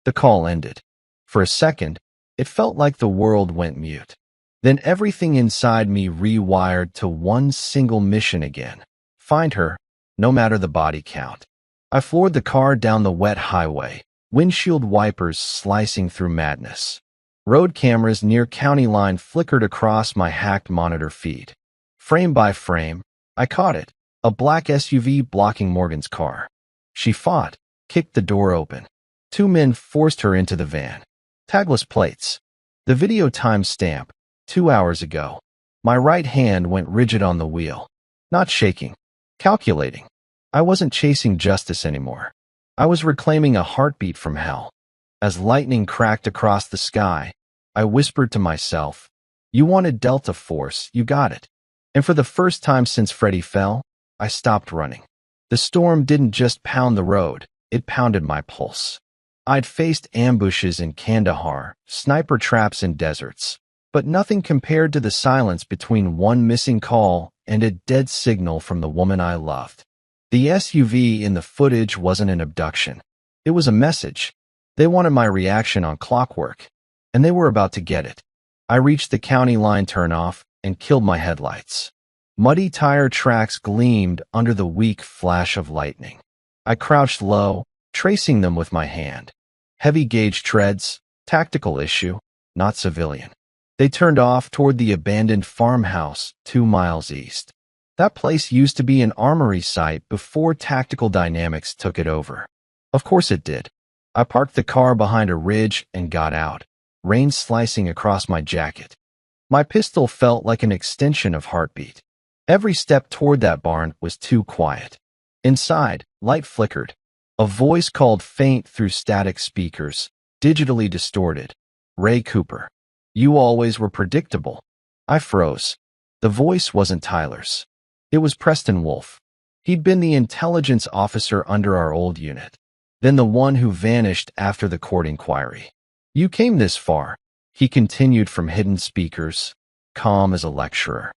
The call ended. For a second, it felt like the world went mute. Then everything inside me rewired to one single mission again. Find her, no matter the body count. I floored the car down the wet highway, windshield wipers slicing through madness. Road cameras near county line flickered across my hacked monitor feed. Frame by frame, I caught it, a black SUV blocking Morgan's car. She fought, kicked the door open. 2 men forced her into the van. Tagless plates. The video time stamp, 2 hours ago. My right hand went rigid on the wheel. Not shaking. Calculating. I wasn't chasing justice anymore. I was reclaiming a heartbeat from hell. As lightning cracked across the sky, I whispered to myself, you wanted Delta Force, you got it. And for the first time since Freddy fell, I stopped running. The storm didn't just pound the road, it pounded my pulse. I'd faced ambushes in Kandahar, sniper traps in deserts, but nothing compared to the silence between one missing call and a dead signal from the woman I loved. The SUV in the footage wasn't an abduction. It was a message. They wanted my reaction on clockwork, and they were about to get it. I reached the county line turnoff and killed my headlights. Muddy tire tracks gleamed under the weak flash of lightning. I crouched low, tracing them with my hand. Heavy gauge treads, tactical issue, not civilian. They turned off toward the abandoned farmhouse 2 miles east. That place used to be an armory site before Tactical Dynamics took it over. Of course it did. I parked the car behind a ridge and got out, rain slicing across my jacket. My pistol felt like an extension of heartbeat. Every step toward that barn was too quiet. Inside, light flickered. A voice called faint through static speakers, digitally distorted. Ray Cooper. You always were predictable. I froze. The voice wasn't Tyler's. It was Preston Wolf. He'd been the intelligence officer under our old unit, then the one who vanished after the court inquiry. You came this far, he continued from hidden speakers, calm as a lecturer.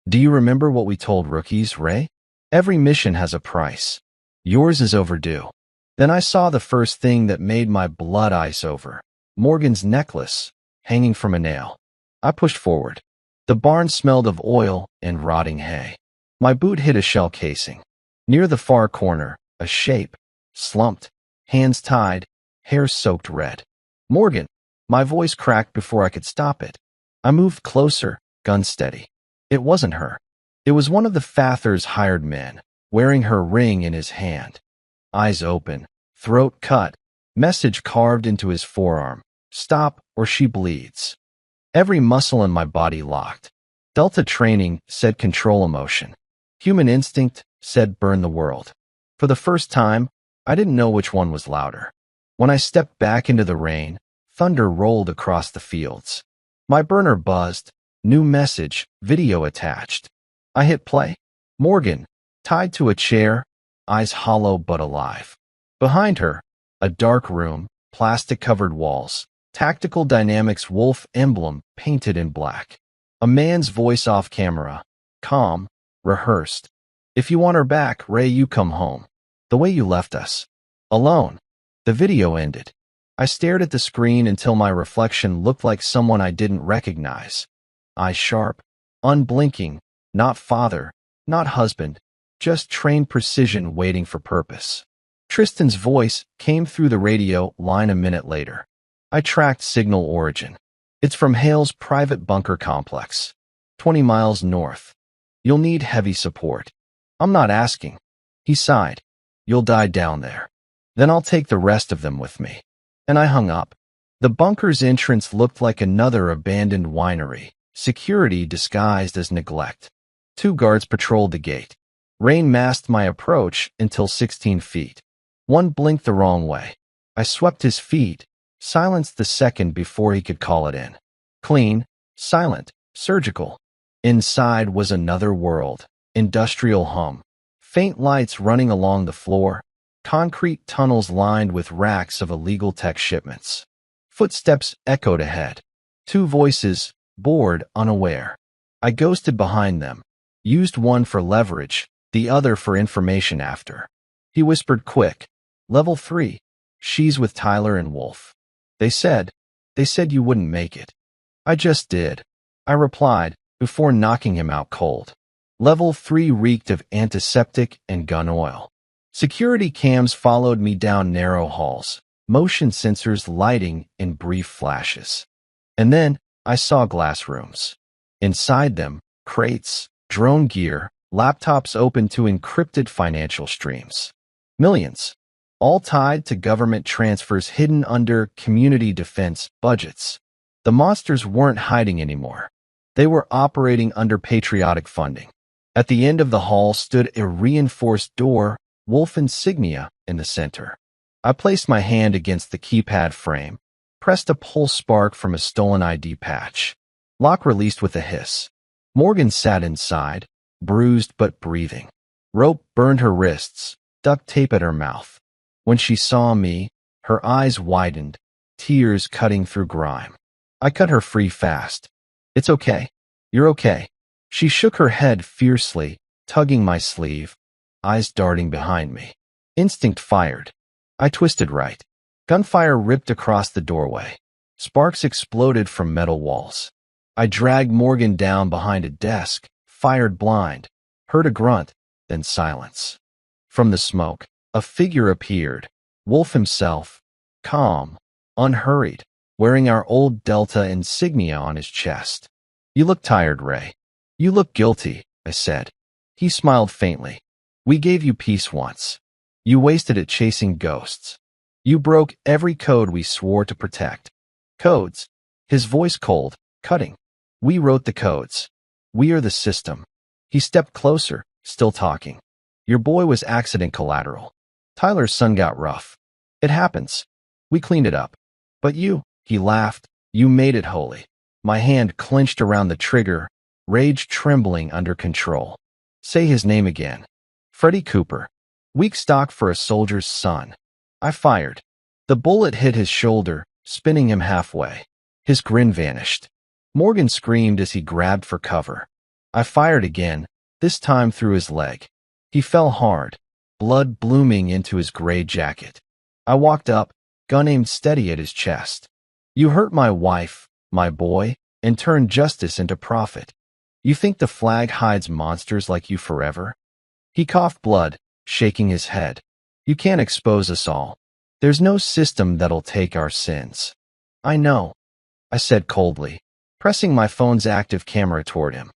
Do you remember what we told rookies, Ray? Every mission has a price. Yours is overdue. Then I saw the first thing that made my blood ice over. Morgan's necklace, hanging from a nail. I pushed forward. The barn smelled of oil and rotting hay. My boot hit a shell casing. Near the far corner, a shape, slumped, hands tied, hair soaked red. Morgan! My voice cracked before I could stop it. I moved closer, gun steady. It wasn't her. It was one of the Father's hired men, wearing her ring in his hand. Eyes open, throat cut, message carved into his forearm. Stop or she bleeds. Every muscle in my body locked. Delta training said control emotion. Human instinct said burn the world. For the first time, I didn't know which one was louder. When I stepped back into the rain, thunder rolled across the fields. My burner buzzed. New message, video attached. I hit play. Morgan, tied to a chair, eyes hollow but alive. Behind her, a dark room, plastic-covered walls, Tactical Dynamics Wolf emblem painted in black. A man's voice off camera, calm, rehearsed. If you want her back, Ray, you come home. The way you left us. Alone. The video ended. I stared at the screen until my reflection looked like someone I didn't recognize. Eyes sharp, unblinking, not father, not husband, just trained precision waiting for purpose. Tristan's voice came through the radio line a minute later. I tracked signal origin. It's from Hale's private bunker complex, 20 miles north. You'll need heavy support. I'm not asking. He sighed. You'll die down there. Then I'll take the rest of them with me. And I hung up. The bunker's entrance looked like another abandoned winery, security disguised as neglect. 2 guards patrolled the gate. Rain masked my approach until 16 feet. One blinked the wrong way. I swept his feet, silenced the second before he could call it in. Clean, silent, surgical. Inside was another world, industrial hum. Faint lights running along the floor, concrete tunnels lined with racks of illegal tech shipments. Footsteps echoed ahead. 2 voices, bored, unaware. I ghosted behind them, used one for leverage, the other for information after. He whispered quick, Level 3. She's with Tyler and Wolf. They said you wouldn't make it. I just did. I replied, before knocking him out cold. Level 3 reeked of antiseptic and gun oil. Security cams followed me down narrow halls, motion sensors lighting in brief flashes. And then I saw glass rooms. Inside them, crates, drone gear, laptops open to encrypted financial streams. Millions, all tied to government transfers hidden under community defense budgets. The monsters weren't hiding anymore. They were operating under patriotic funding. At the end of the hall stood a reinforced door, Wolf insignia in the center. I placed my hand against the keypad frame, pressed a pulse spark from a stolen ID patch. Lock released with a hiss. Morgan sat inside, bruised but breathing. Rope burned her wrists, duct tape at her mouth. When she saw me, her eyes widened, tears cutting through grime. I cut her free fast. It's okay. You're okay. She shook her head fiercely, tugging my sleeve, eyes darting behind me. Instinct fired. I twisted right. Gunfire ripped across the doorway. Sparks exploded from metal walls. I dragged Morgan down behind a desk, fired blind, heard a grunt, then silence. From the smoke, a figure appeared, Wolf himself, calm, unhurried, wearing our old Delta insignia on his chest. You look tired, Ray. You look guilty, I said. He smiled faintly. We gave you peace once. You wasted it chasing ghosts. You broke every code we swore to protect. Codes. His voice cold, cutting. We wrote the codes. We are the system. He stepped closer, still talking. Your boy was accident collateral. Tyler's son got rough. It happens. We cleaned it up. But you, he laughed, you made it holy. My hand clenched around the trigger, rage trembling under control. Say his name again. Freddie Cooper. Weak stock for a soldier's son. I fired. The bullet hit his shoulder, spinning him halfway. His grin vanished. Morgan screamed as he grabbed for cover. I fired again, this time through his leg. He fell hard, blood blooming into his gray jacket. I walked up, gun aimed steady at his chest. You hurt my wife, my boy, and turned justice into profit. You think the flag hides monsters like you forever? He coughed blood, shaking his head. You can't expose us all. There's no system that'll take our sins. I know, I said coldly, pressing my phone's active camera toward him.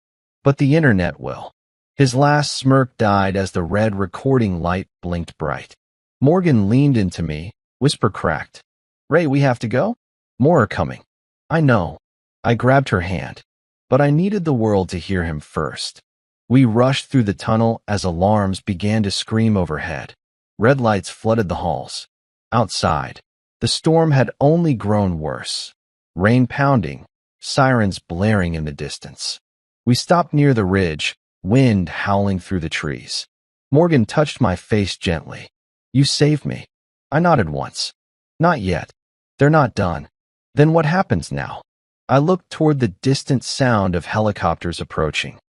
But the internet will. His last smirk died as the red recording light blinked bright. Morgan leaned into me, whisper cracked. Ray, we have to go? More are coming. I know. I grabbed her hand. But I needed the world to hear him first. We rushed through the tunnel as alarms began to scream overhead. Red lights flooded the halls. Outside, the storm had only grown worse. Rain pounding, sirens blaring in the distance. We stopped near the ridge, wind howling through the trees. Morgan touched my face gently. You saved me. I nodded once. Not yet. They're not done. Then what happens now? I looked toward the distant sound of helicopters approaching.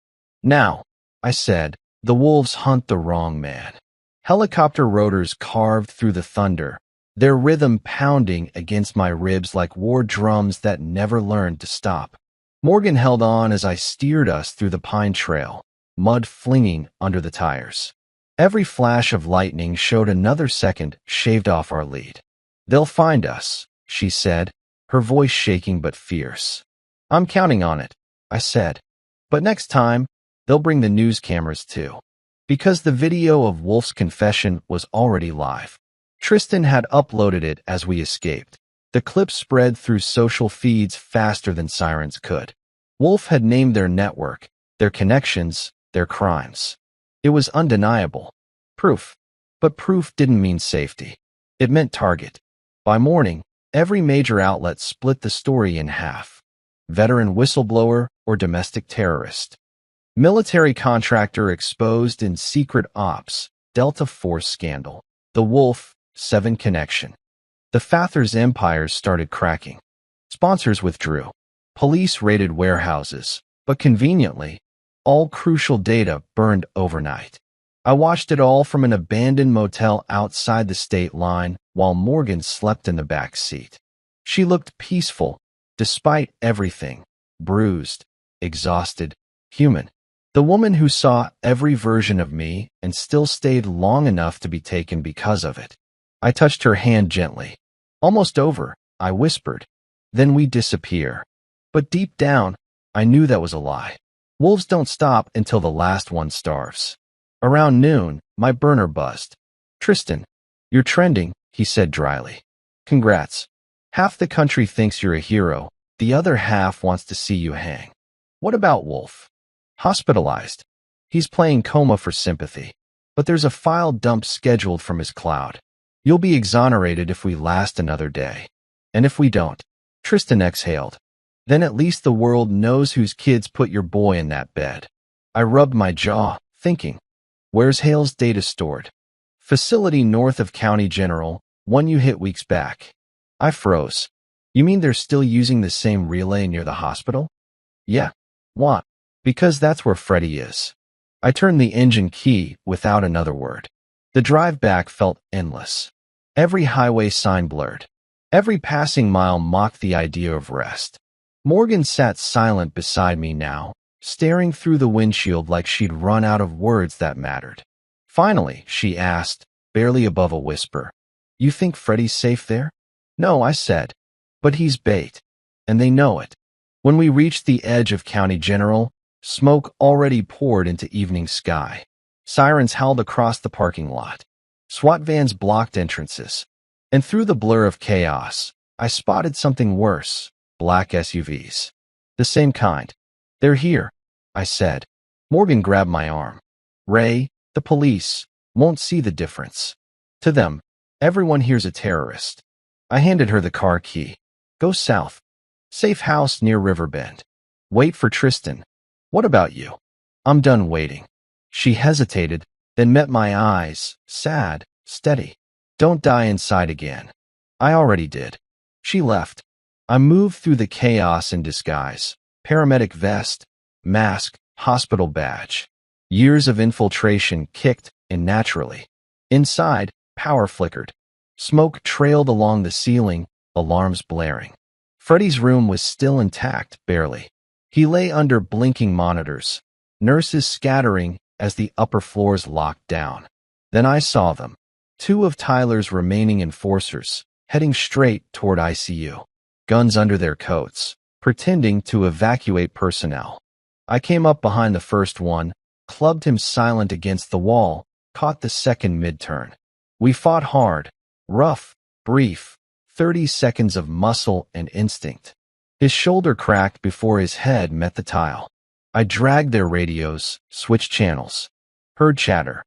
Now, I said, the wolves hunt the wrong man. Helicopter rotors carved through the thunder, their rhythm pounding against my ribs like war drums that never learned to stop. Morgan held on as I steered us through the pine trail, mud flinging under the tires. Every flash of lightning showed another second shaved off our lead. "They'll find us," she said, her voice shaking but fierce. "I'm counting on it," I said. "But next time, they'll bring the news cameras too." Because the video of Wolf's confession was already live. Tristan had uploaded it as we escaped. The clip spread through social feeds faster than sirens could. Wolf had named their network, their connections, their crimes. It was undeniable. Proof. But proof didn't mean safety. It meant target. By morning, every major outlet split the story in half. Veteran whistleblower or domestic terrorist. Military contractor exposed in secret ops, Delta Force scandal. The Wolf, 7 connection. The Fathers empires started cracking. Sponsors withdrew. Police raided warehouses, but conveniently, all crucial data burned overnight. I watched it all from an abandoned motel outside the state line while Morgan slept in the back seat. She looked peaceful, despite everything, bruised, exhausted, human. The woman who saw every version of me and still stayed long enough to be taken because of it. I touched her hand gently. "Almost over," I whispered. "Then we disappear." But deep down, I knew that was a lie. Wolves don't stop until the last one starves. Around noon, my burner buzzed. "Tristan, you're trending," he said dryly. "Congrats. Half the country thinks you're a hero, the other half wants to see you hang." "What about Wolf?" "Hospitalized. He's playing coma for sympathy. But there's a file dump scheduled from his cloud. You'll be exonerated if we last another day. And if we don't," Tristan exhaled, "then at least the world knows whose kids put your boy in that bed." I rubbed my jaw, thinking, where's Hale's data stored? "Facility north of County General, one you hit weeks back." I froze. "You mean they're still using the same relay near the hospital?" "Yeah." "What?" "Because that's where Freddy is." I turned the engine key without another word. The drive back felt endless. Every highway sign blurred. Every passing mile mocked the idea of rest. Morgan sat silent beside me now, staring through the windshield like she'd run out of words that mattered. Finally, she asked, barely above a whisper, "You think Freddy's safe there?" "No," I said. "But he's bait. And they know it." When we reached the edge of County General, smoke already poured into evening sky. Sirens howled across the parking lot. SWAT vans blocked entrances. And through the blur of chaos, I spotted something worse: black SUVs. The same kind. "They're here," I said. Morgan grabbed my arm. "Ray, the police won't see the difference. To them, everyone here's a terrorist." I handed her the car key. "Go south. Safe house near Riverbend. Wait for Tristan." "What about you?" "I'm done waiting." She hesitated, then met my eyes, sad, steady. "Don't die inside again." "I already did." She left. I moved through the chaos in disguise. Paramedic vest, mask, hospital badge. Years of infiltration kicked in naturally. Inside, power flickered. Smoke trailed along the ceiling, alarms blaring. Freddy's room was still intact, barely. He lay under blinking monitors, nurses scattering as the upper floors locked down. Then I saw them. 2 of Tyler's remaining enforcers, heading straight toward ICU. Guns under their coats, pretending to evacuate personnel. I came up behind the first one, clubbed him silent against the wall, caught the second mid-turn. We fought hard, rough, brief, 30 seconds of muscle and instinct. His shoulder cracked before his head met the tile. I dragged their radios, switched channels. Heard chatter.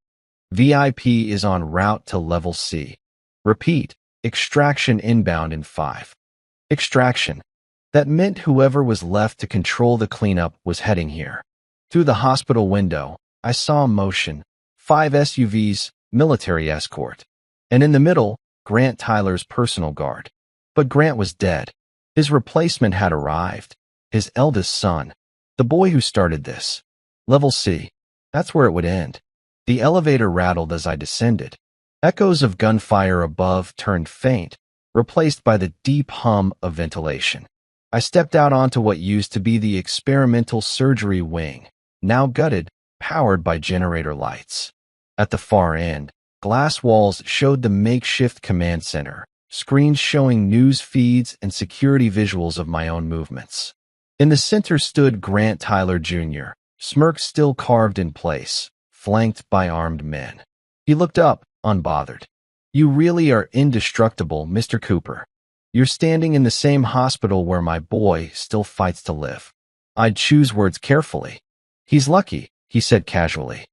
"VIP is en route to level C. Repeat, extraction inbound in 5. Extraction. That meant whoever was left to control the cleanup was heading here. Through the hospital window, I saw motion. 5 SUVs, military escort. And in the middle, Grant Tyler's personal guard. But Grant was dead. His replacement had arrived. His eldest son. The boy who started this. Level C. That's where it would end. The elevator rattled as I descended. Echoes of gunfire above turned faint, replaced by the deep hum of ventilation. I stepped out onto what used to be the experimental surgery wing, now gutted, powered by generator lights. At the far end, glass walls showed the makeshift command center, screens showing news feeds and security visuals of my own movements. In the center stood Grant Tyler Jr., smirk still carved in place, flanked by armed men. He looked up, unbothered. "You really are indestructible, Mr. Cooper. You're standing in the same hospital where my boy still fights to live." I'd choose words carefully. "He's lucky," he said casually.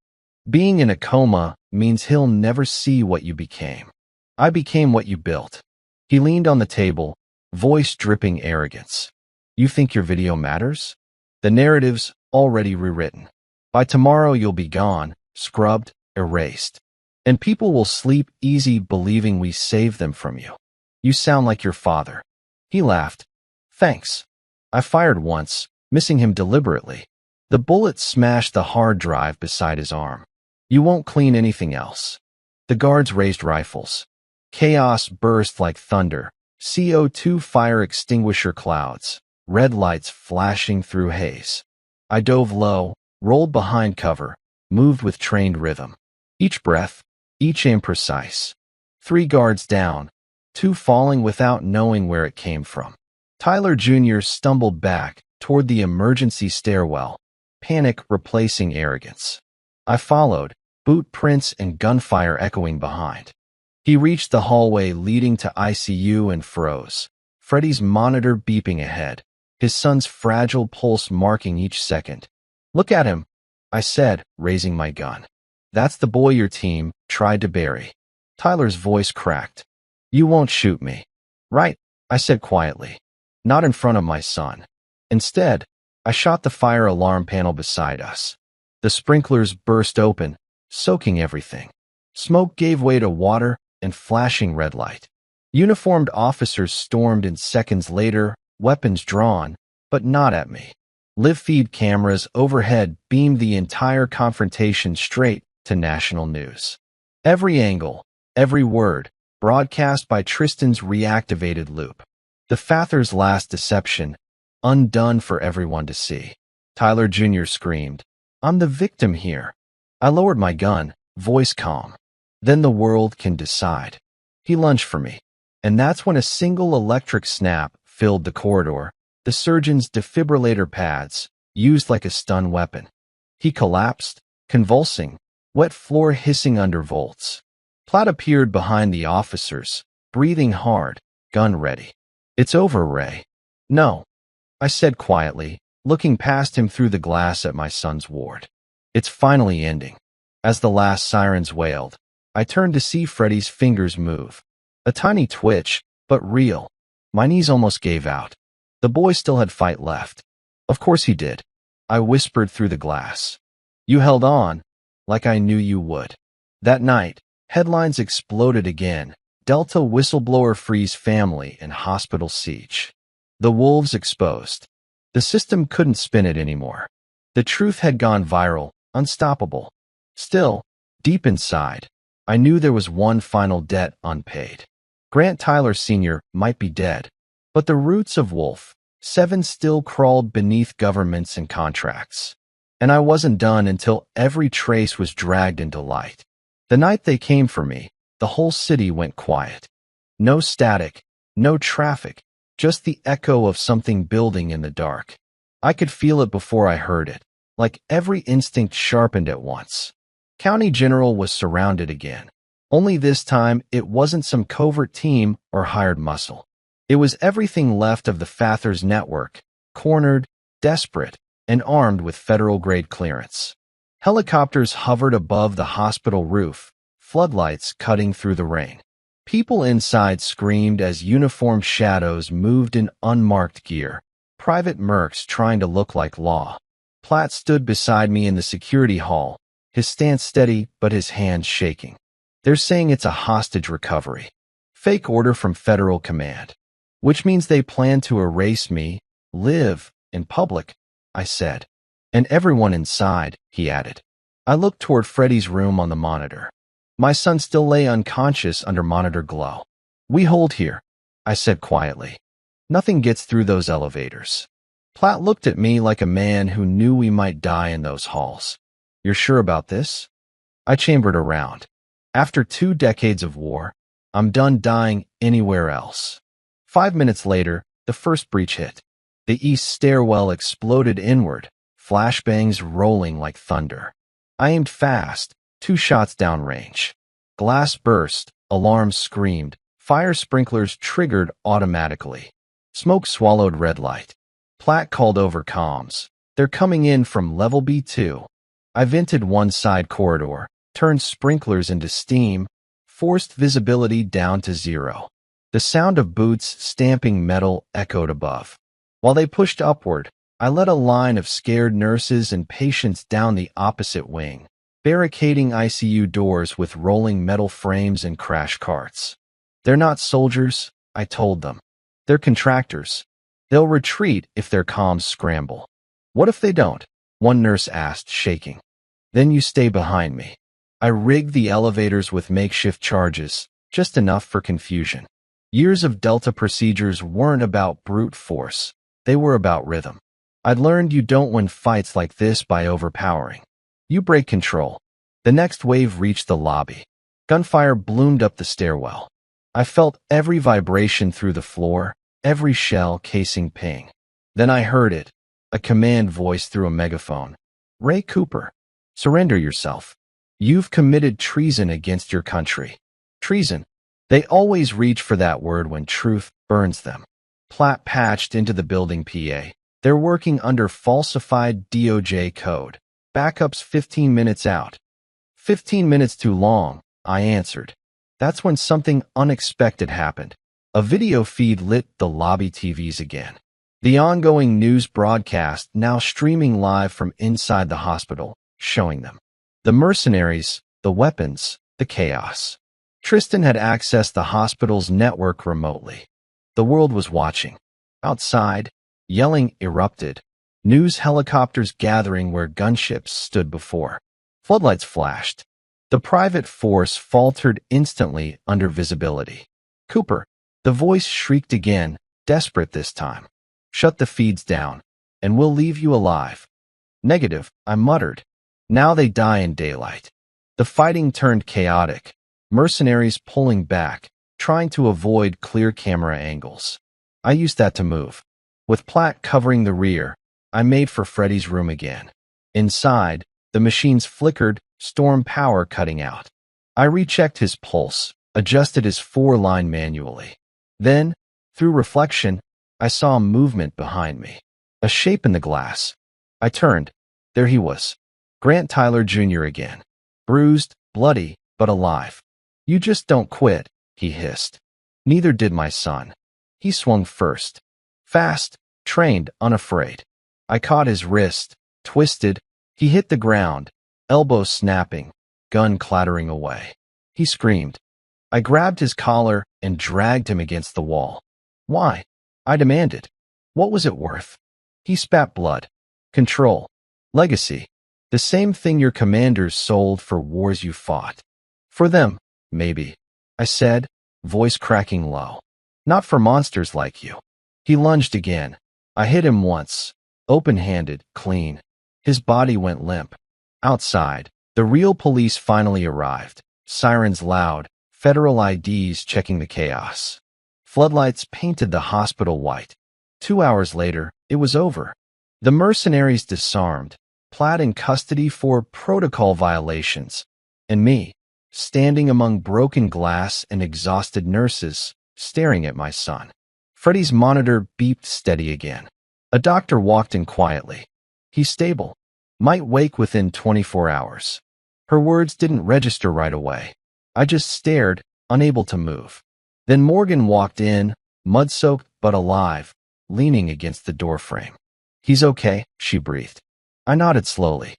"Being in a coma means he'll never see what you became. I became what you built." He leaned on the table, voice dripping arrogance. "You think your video matters? The narrative's already rewritten. By tomorrow you'll be gone, scrubbed, erased. And people will sleep easy believing we saved them from you. You sound like your father." He laughed. "Thanks." I fired once, missing him deliberately. The bullet smashed the hard drive beside his arm. "You won't clean anything else." The guards raised rifles. Chaos burst like thunder, CO2 fire extinguisher clouds, red lights flashing through haze. I dove low, rolled behind cover, moved with trained rhythm. Each breath, each aim precise. 3 guards down, 2 falling without knowing where it came from. Tyler Jr. stumbled back toward the emergency stairwell, panic replacing arrogance. I followed, boot prints and gunfire echoing behind. He reached the hallway leading to ICU and froze, Freddie's monitor beeping ahead, his son's fragile pulse marking each second. "Look at him," I said, raising my gun. "That's the boy your team tried to bury." Tyler's voice cracked. "You won't shoot me." "Right," I said quietly. "Not in front of my son." Instead, I shot the fire alarm panel beside us. The sprinklers burst open, soaking everything. Smoke gave way to water and flashing red light. Uniformed officers stormed in seconds later, weapons drawn, but not at me. Live feed cameras overhead beamed the entire confrontation straight to national news. Every angle, every word, broadcast by Tristan's reactivated loop. The Father's last deception, undone for everyone to see. Tyler Jr. screamed, "I'm the victim here." I lowered my gun, voice calm. "Then the world can decide." He lunged for me, and that's when a single electric snap filled the corridor, the surgeon's defibrillator pads, used like a stun weapon. He collapsed, convulsing, wet floor hissing under volts. Platt appeared behind the officers, breathing hard, gun ready. "It's over, Ray." "No," I said quietly, looking past him through the glass at my son's ward. "It's finally ending." As the last sirens wailed, I turned to see Freddie's fingers move. A tiny twitch, but real. My knees almost gave out. The boy still had fight left. "Of course he did," I whispered through the glass. "You held on, like I knew you would." That night, headlines exploded again. Delta whistleblower frees family in hospital siege. The wolves exposed. The system couldn't spin it anymore. The truth had gone viral, unstoppable. Still, deep inside, I knew there was one final debt unpaid. Grant Tyler Sr. might be dead, but the roots of Wolf 7 still crawled beneath governments and contracts. And I wasn't done until every trace was dragged into light. The night they came for me, the whole city went quiet. No static, no traffic, just the echo of something building in the dark. I could feel it before I heard it, like every instinct sharpened at once. County General was surrounded again. Only this time, it wasn't some covert team or hired muscle. It was everything left of the Father's network, cornered, desperate, and armed with federal-grade clearance. Helicopters hovered above the hospital roof, floodlights cutting through the rain. People inside screamed as uniformed shadows moved in unmarked gear, private mercs trying to look like law. Platt stood beside me in the security hall, his stance steady but his hands shaking. "They're saying it's a hostage recovery. Fake order from federal command. Which means they plan to erase me, live, in public," I said. "And everyone inside," he added. I looked toward Freddie's room on the monitor. My son still lay unconscious under monitor glow. "We hold here," I said quietly. "Nothing gets through those elevators." Platt looked at me like a man who knew we might die in those halls. "You're sure about this?" I chambered around. After 2 decades of war, I'm done dying anywhere else. 5 minutes later, the first breach hit. The east stairwell exploded inward, flashbangs rolling like thunder. I aimed fast, 2 shots downrange. Glass burst, alarms screamed, fire sprinklers triggered automatically. Smoke swallowed red light. Platt called over comms. They're coming in from level B2. I vented one side corridor, turned sprinklers into steam, forced visibility down to 0. The sound of boots stamping metal echoed above. While they pushed upward, I led a line of scared nurses and patients down the opposite wing, barricading ICU doors with rolling metal frames and crash carts. They're not soldiers, I told them. They're contractors. They'll retreat if their comms scramble. What if they don't? One nurse asked, shaking. Then you stay behind me. I rigged the elevators with makeshift charges, just enough for confusion. Years of Delta procedures weren't about brute force. They were about rhythm. I'd learned you don't win fights like this by overpowering. You break control. The next wave reached the lobby. Gunfire bloomed up the stairwell. I felt every vibration through the floor, every shell casing ping. Then I heard it, a command voice through a megaphone. Ray Cooper, surrender yourself. You've committed treason against your country. Treason. They always reach for that word when truth burns them. Platt patched into the building PA. They're working under falsified DOJ code. Backup's 15 minutes out. 15 minutes too long, I answered. That's when something unexpected happened. A video feed lit the lobby TVs again. The ongoing news broadcast now streaming live from inside the hospital, showing them. The mercenaries, the weapons, the chaos. Tristan had accessed the hospital's network remotely. The world was watching. Outside, yelling erupted. News helicopters gathering where gunships stood before. Floodlights flashed. The private force faltered instantly under visibility. Cooper, the voice shrieked again, desperate this time. Shut the feeds down, and we'll leave you alive. Negative, I muttered. Now they die in daylight. The fighting turned chaotic. Mercenaries pulling back, trying to avoid clear camera angles. I used that to move. With Platt covering the rear, I made for Freddy's room again. Inside, the machines flickered, storm power cutting out. I rechecked his pulse, adjusted his 4-line manually. Then, through reflection, I saw movement behind me. A shape in the glass. I turned. There he was. Grant Tyler Jr. again. Bruised, bloody, but alive. You just don't quit, he hissed. Neither did my son. He swung first. Fast, trained, unafraid. I caught his wrist, twisted. He hit the ground, elbow snapping, gun clattering away. He screamed. I grabbed his collar and dragged him against the wall. Why? I demanded. What was it worth? He spat blood. Control. Legacy. The same thing your commanders sold for wars you fought. For them, maybe, I said, voice cracking low. Not for monsters like you. He lunged again. I hit him once, open-handed, clean. His body went limp. Outside, the real police finally arrived. Sirens loud, federal IDs checking the chaos. Floodlights painted the hospital white. 2 hours later, it was over. The mercenaries disarmed, Platt in custody for protocol violations, and me, standing among broken glass and exhausted nurses, staring at my son. Freddy's monitor beeped steady again. A doctor walked in quietly. He's stable. Might wake within 24 hours. Her words didn't register right away. I just stared, unable to move. Then Morgan walked in, mud-soaked but alive, leaning against the doorframe. He's okay, she breathed. I nodded slowly.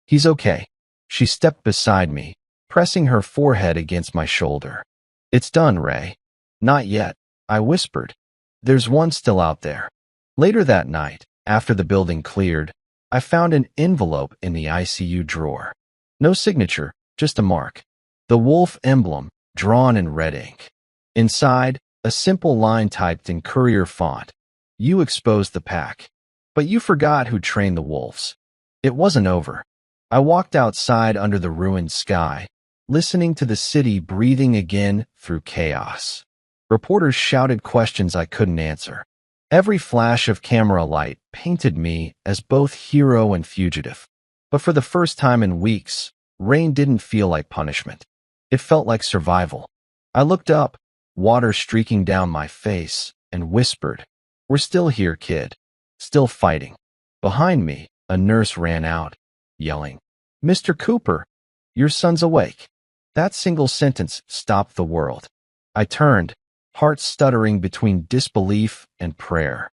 He's okay. She stepped beside me, pressing her forehead against my shoulder. It's done, Ray. Not yet, I whispered. There's one still out there. Later that night, after the building cleared, I found an envelope in the ICU drawer. No signature, just a mark. The wolf emblem, drawn in red ink. Inside, a simple line typed in courier font. You exposed the pack. But you forgot who trained the wolves. It wasn't over. I walked outside under the ruined sky, listening to the city breathing again through chaos. Reporters shouted questions I couldn't answer. Every flash of camera light painted me as both hero and fugitive. But for the first time in weeks, rain didn't feel like punishment. It felt like survival. I looked up, water streaking down my face, and whispered, "We're still here, kid. Still fighting." Behind me, a nurse ran out, yelling, "Mr. Cooper, your son's awake." That single sentence stopped the world. I turned, heart stuttering between disbelief and prayer.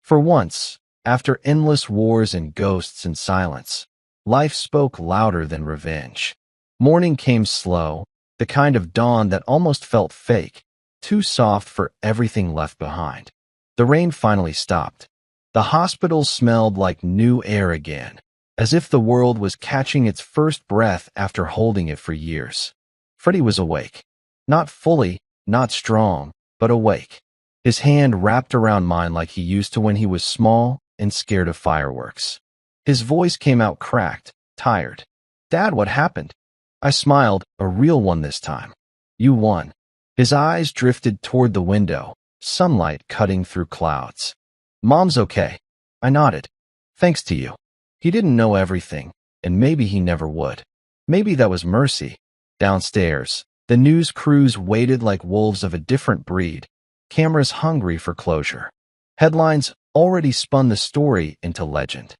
For once, after endless wars and ghosts and silence, life spoke louder than revenge. Morning came slow, the kind of dawn that almost felt fake, too soft for everything left behind. The rain finally stopped. The hospital smelled like new air again, as if the world was catching its first breath after holding it for years. Freddie was awake. Not fully, not strong, but awake. His hand wrapped around mine like he used to when he was small and scared of fireworks. His voice came out cracked, tired. "Dad, what happened?" I smiled, a real one this time. "You won." His eyes drifted toward the window, sunlight cutting through clouds. "Mom's okay." I nodded. "Thanks to you." He didn't know everything, and maybe he never would. Maybe that was mercy. Downstairs, the news crews waited like wolves of a different breed, cameras hungry for closure. Headlines already spun the story into legend.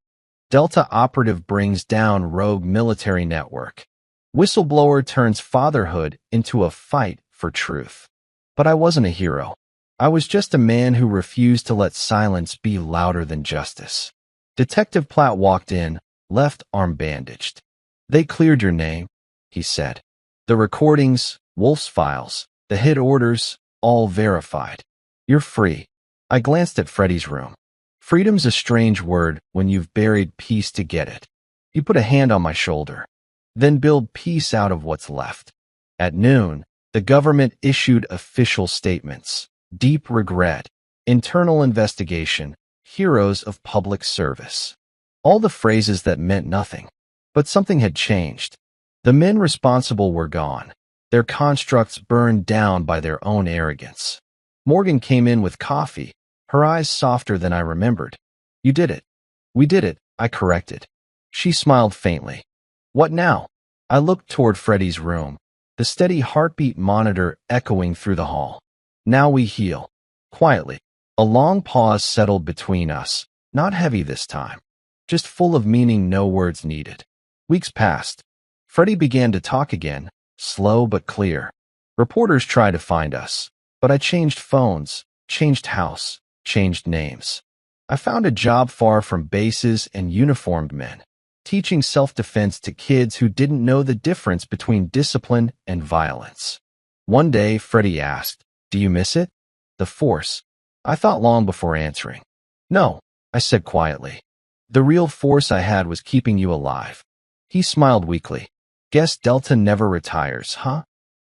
Delta operative brings down rogue military network. Whistleblower turns fatherhood into a fight for truth. But I wasn't a hero. I was just a man who refused to let silence be louder than justice. Detective Platt walked in, left arm bandaged. "They cleared your name," he said. "The recordings, Wolf's files, the hit orders, all verified. You're free." I glanced at Freddie's room. Freedom's a strange word when you've buried peace to get it. He put a hand on my shoulder. "Then build peace out of what's left." At noon, the government issued official statements. Deep regret, internal investigation, heroes of public service. All the phrases that meant nothing. But something had changed. The men responsible were gone, their constructs burned down by their own arrogance. Morgan came in with coffee, her eyes softer than I remembered. "You did it." "We did it," I corrected. She smiled faintly. "What now?" I looked toward Freddie's room, the steady heartbeat monitor echoing through the hall. "Now we heal." Quietly. A long pause settled between us, not heavy this time, just full of meaning no words needed. Weeks passed. Freddie began to talk again, slow but clear. Reporters tried to find us, but I changed phones, changed house, changed names. I found a job far from bases and uniformed men, teaching self-defense to kids who didn't know the difference between discipline and violence. One day, Freddie asked, "Do you miss it?" "The force." I thought long before answering. "No," I said quietly. "The real force I had was keeping you alive." He smiled weakly. "Guess Delta never retires, huh?"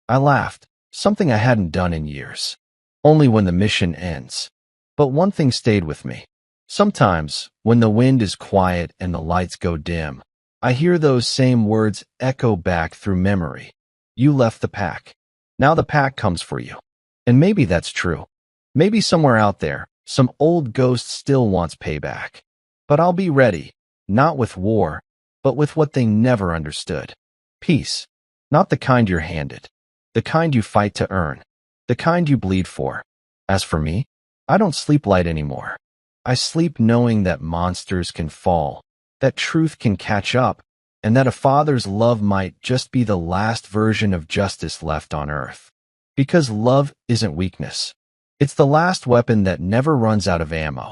I laughed, something I hadn't done in years. "Only when the mission ends." But one thing stayed with me. Sometimes, when the wind is quiet and the lights go dim, I hear those same words echo back through memory. "You left the pack. Now the pack comes for you." And maybe that's true. Maybe somewhere out there, some old ghost still wants payback. But I'll be ready, not with war, but with what they never understood. Peace. Not the kind you're handed. The kind you fight to earn. The kind you bleed for. As for me, I don't sleep light anymore. I sleep knowing that monsters can fall, that truth can catch up, and that a father's love might just be the last version of justice left on earth. Because love isn't weakness. It's the last weapon that never runs out of ammo.